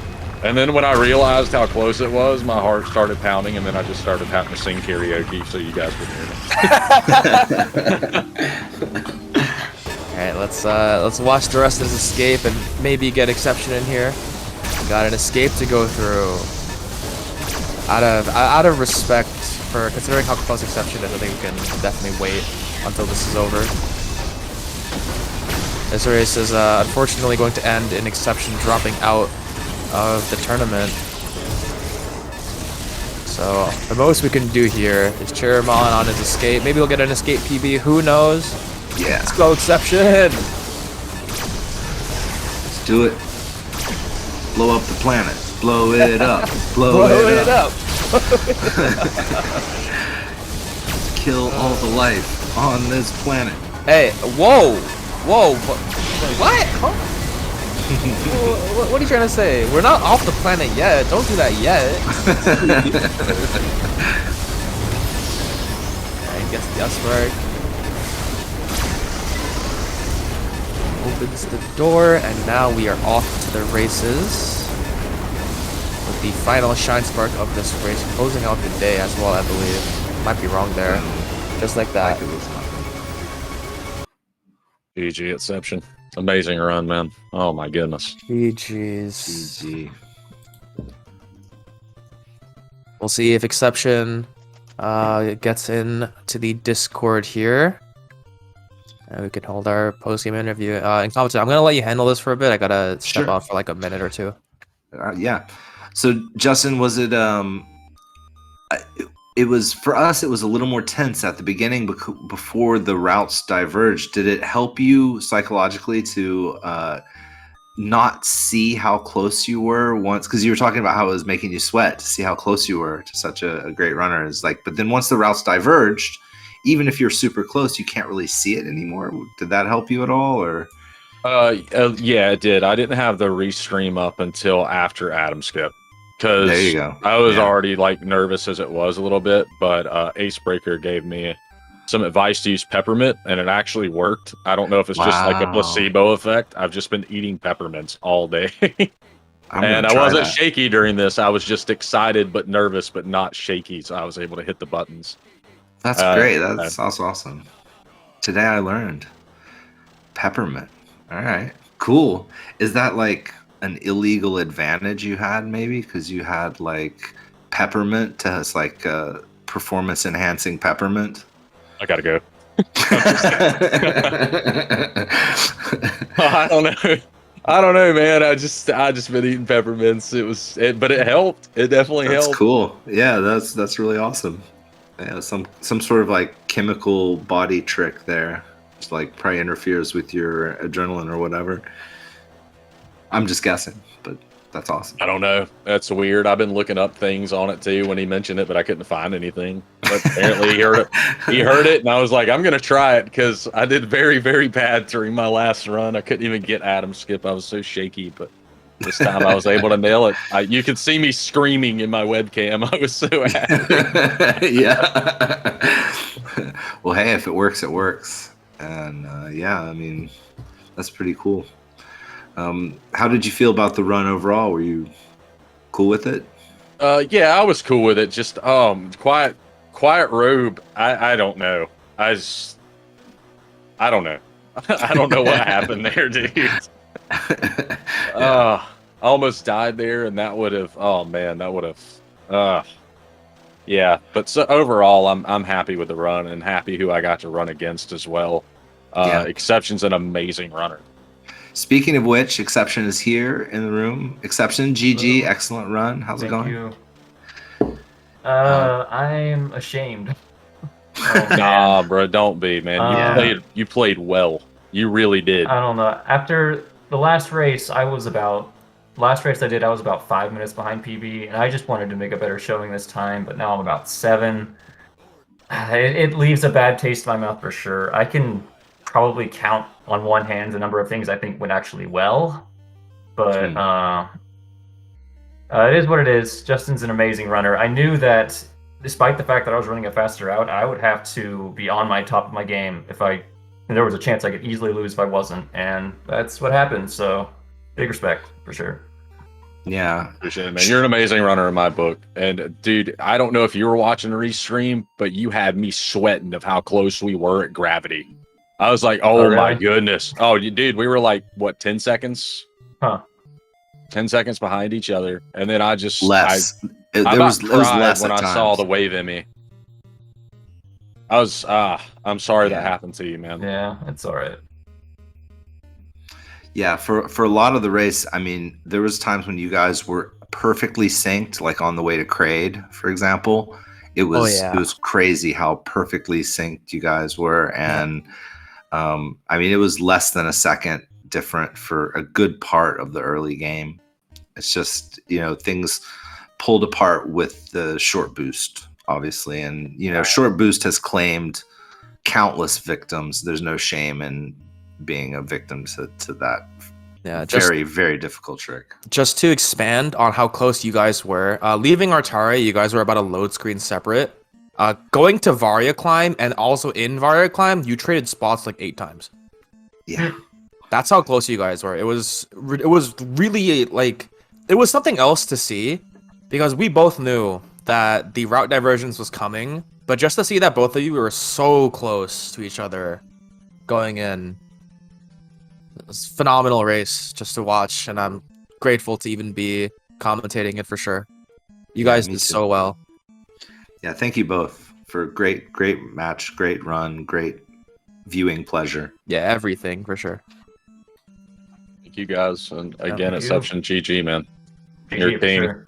And then when I realized how close it was, my heart started pounding, and then I just started having to sing karaoke so you guys could hear me. Alright, let's watch the rest of his escape and maybe get exception in here. Got an escape to go through. Out of respect for considering how close exception is, I think we can definitely wait until this is over. This race is unfortunately going to end in exception dropping out of the tournament. So the most we can do here is cheer him on his escape. Maybe we'll get an escape PB. Who knows? Yeah. Let's go exception. Let's do it. Blow up the planet. Blow it up. Blow it up. Kill all the life on this planet. Hey, whoa. Whoa, what? Huh? What are you trying to say? We're not off the planet yet. Don't do that yet. Alright, gets the Spark. Opens the door, and now we are off to the races. With the final Shine Spark of this race closing out the day as well, I believe. Might be wrong there. Just like that. GG, exception. Amazing run, man. Oh my goodness. GG's. GG. We'll see if exception gets in to the Discord here. We can hold our post-game interview. In comments, I'm gonna let you handle this for a bit. I gotta step Sure. out for like a minute or two. Yeah. So Justin, was it it was for us, it was a little more tense at the beginning before the routes diverged. Did it help you psychologically to not see how close you were once, because you were talking about how it was making you sweat to see how close you were to such a great runner? Is like, but then once the routes diverged, even if you're super close, you can't really see it anymore. Did that help you at all, or? Yeah, it did. I didn't have the restream up until after Adam skip, There because you go. I was Yeah. already like nervous as it was a little bit. But Acebreaker gave me some advice to use peppermint, and it actually worked. I don't know if it's just like a Wow. placebo effect. I've just been eating peppermints all day. I'm And gonna I try wasn't that. shaky during this. I was just excited but nervous, but not shaky. So I was able to hit the buttons. That's great. That's awesome. Today I learned peppermint. All right, cool. Is that like an illegal advantage you had, maybe because you had like peppermint to us, like performance enhancing peppermint? I gotta go. I don't know. I don't know, man. I just been eating peppermints. But it helped. It definitely That's helped. cool. Yeah, that's really awesome. Yeah, some sort of like chemical body trick there. Just like probably interferes with your adrenaline or whatever. I'm just guessing, but that's awesome. I don't know. That's weird. I've been looking up things on it too when he mentioned it, but I couldn't find anything. But apparently he heard it. He heard it, and I was like, I'm gonna try it because I did very, very bad during my last run. I couldn't even get Adam skip. I was so shaky, but this time I was able to nail it. You could see me screaming in my webcam. I was so happy. Yeah. Well, hey, if it works, it works. And yeah, I mean, that's pretty cool. How did you feel about the run overall? Were you cool with it? Yeah, I was cool with it. Just quiet robe. I don't know. I don't know. I don't know what happened there, dude. Yeah. I almost died there, and that would have. Oh man, that would have. Yeah, but so overall, I'm happy with the run and happy who I got to run against as well. Yeah. Exception's an amazing runner. Speaking of which, Exception is here in the room. Exception, GG, Hello. excellent run. How's it Thank going? you. I'm ashamed. Oh, man. Nah, bro, don't be, man. You played well. You really did. I don't know. After the last race, I was about 5 minutes behind PB, and I just wanted to make a better showing this time, but now I'm about 7. It leaves a bad taste in my mouth for sure. I can probably count on one hand the number of things I think went actually well, but it is what it is. Justin's an amazing runner. I knew that despite the fact that I was running a faster route, I would have to be on my top of my game and there was a chance I could easily lose if I wasn't, and that's what happened. So, big respect for sure. Yeah. Appreciate it, man. You're an amazing runner in my book. And dude, I don't know if you were watching the restream, but you had me sweating of how close we were at gravity. I was like, oh really? my goodness. Oh, dude, we were like, what, 10 seconds? Huh. 10 seconds behind each other. And then I just... Less. it was cried less when at I saw times. the wave in me. I'm sorry that Yeah. happened to you, man. Yeah, it's all right. Yeah, for a lot of the race, I mean, there was times when you guys were perfectly synced, like on the way to Crade, for example. It was yeah. it was crazy how perfectly synced you guys were, and I mean, it was less than a second different for a good part of the early game. It's just, things pulled apart with the short boost, obviously, and short boost has claimed countless victims. There's no shame in being a victim to that very, very difficult trick. Just to expand on how close you guys were, leaving Artaria, you guys were about a load screen separate. Going to Varia Climb and also in Varia Climb, you traded spots like 8 times. Yeah. That's how close you guys were. It was really like, it was something else to see because we both knew that the route divergence was coming, but just to see that both of you were so close to each other going in, it was a phenomenal race just to watch, and I'm grateful to even be commentating it for sure. You guys me did too. so well. Yeah, thank you both. for a great match, great run, great viewing pleasure. Yeah, everything for sure. Thank you guys, and again, thank you. exception GG, man. Your GG for team. sure.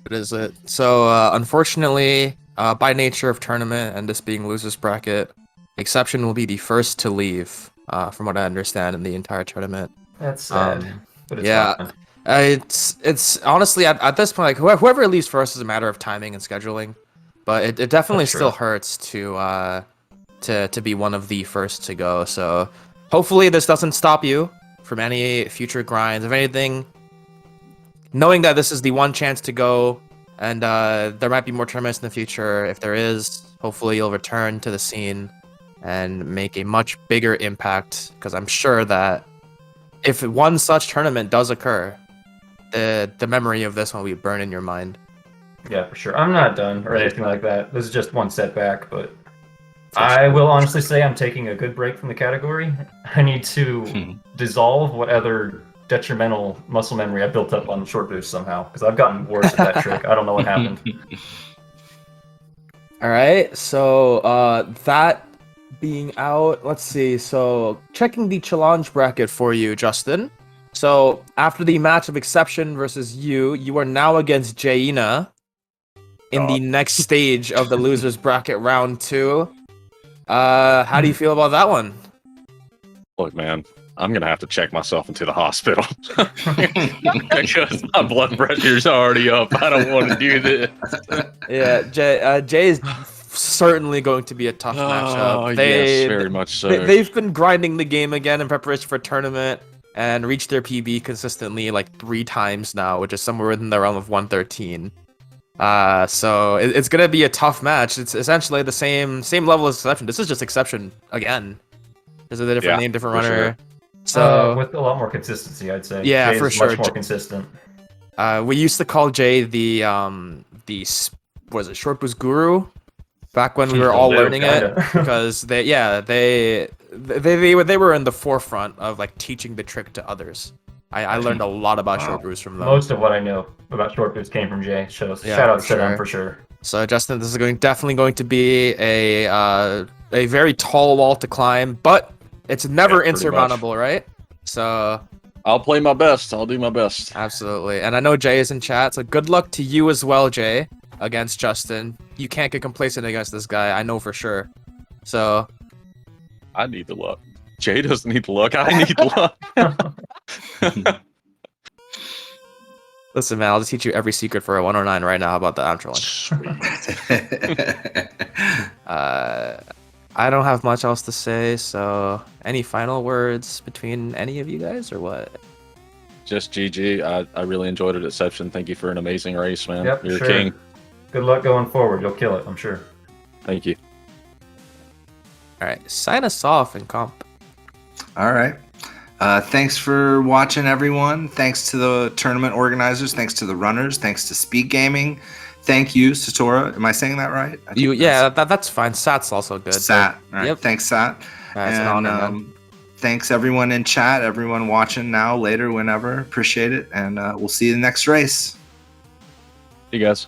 It is it. So unfortunately, by nature of tournament and this being losers bracket, exception will be the first to leave. From what I understand in the entire tournament. That's sad, but it's yeah. fine. It's honestly at this point, like whoever leaves first is a matter of timing and scheduling, but it definitely That's true. still hurts to be one of the first to go. So hopefully this doesn't stop you from any future grinds. If anything, knowing that this is the one chance to go, and there might be more tournaments in the future. If there is, hopefully you'll return to the scene and make a much bigger impact. Because I'm sure that if one such tournament does occur, the memory of this one will burn in your mind. Yeah, for sure. I'm not done or anything like that. This is just one setback, but I will honestly say I'm taking a good break from the category. I need to dissolve what other detrimental muscle memory I built up on short boost somehow, because I've gotten worse at that trick. I don't know what happened. All right, so that being out, let's see. So checking the challenge bracket for you, Justin. So after the match of exception versus you are now against Jaina in the next stage of the losers bracket round 2. How do you feel about that one? Look, man, I'm gonna have to check myself into the hospital because my blood pressure's already up. I don't want to do this. Yeah, Jay is certainly going to be a tough matchup. Yes, very much so. They've been grinding the game again in preparation for a tournament and reached their PB consistently like 3 times now, which is somewhere within the realm of 113. So it's gonna be a tough match. It's essentially the same level as exception. This is just exception again. This is a different name, different runner. Sure. So with a lot more consistency, I'd say. Yeah, Jay's for sure. Much more consistent. We used to call Jay the was it short boost guru back when we were all learning it, because they were in the forefront of like teaching the trick to others. I learned a lot about short boost from them. Most of what I know about short boost came from Jay. So shout out to them for sure. So Justin, this is definitely going to be a very tall wall to climb, but it's never insurmountable, right? So I'll play my best. I'll do my best. Absolutely. And I know Jay is in chat, so good luck to you as well, Jay, against Justin. You can't get complacent against this guy, I know for sure. So I need the luck. Jay doesn't need the luck. I need the luck. Listen, man, I'll just teach you every secret for a 109 right now. How about that? I'm trolling. I don't have much else to say, so any final words between any of you guys, or what? Just GG. I really enjoyed it, Exception. Thank you for an amazing race, man. Yep, You're sure. king. Good luck going forward. You'll kill it, I'm sure. Thank you. All right, sign us off and comp. All right. Thanks for watching, everyone. Thanks to the tournament organizers. Thanks to the runners. Thanks to SpeedGaming. Thank you, Satora. Am I saying that right? That's fine. Sat's also good. Sat. All right. Yep. Thanks, Sat. It's an honor, man. Thanks, everyone in chat, everyone watching now, later, whenever. Appreciate it. And we'll see you in the next race. See you guys.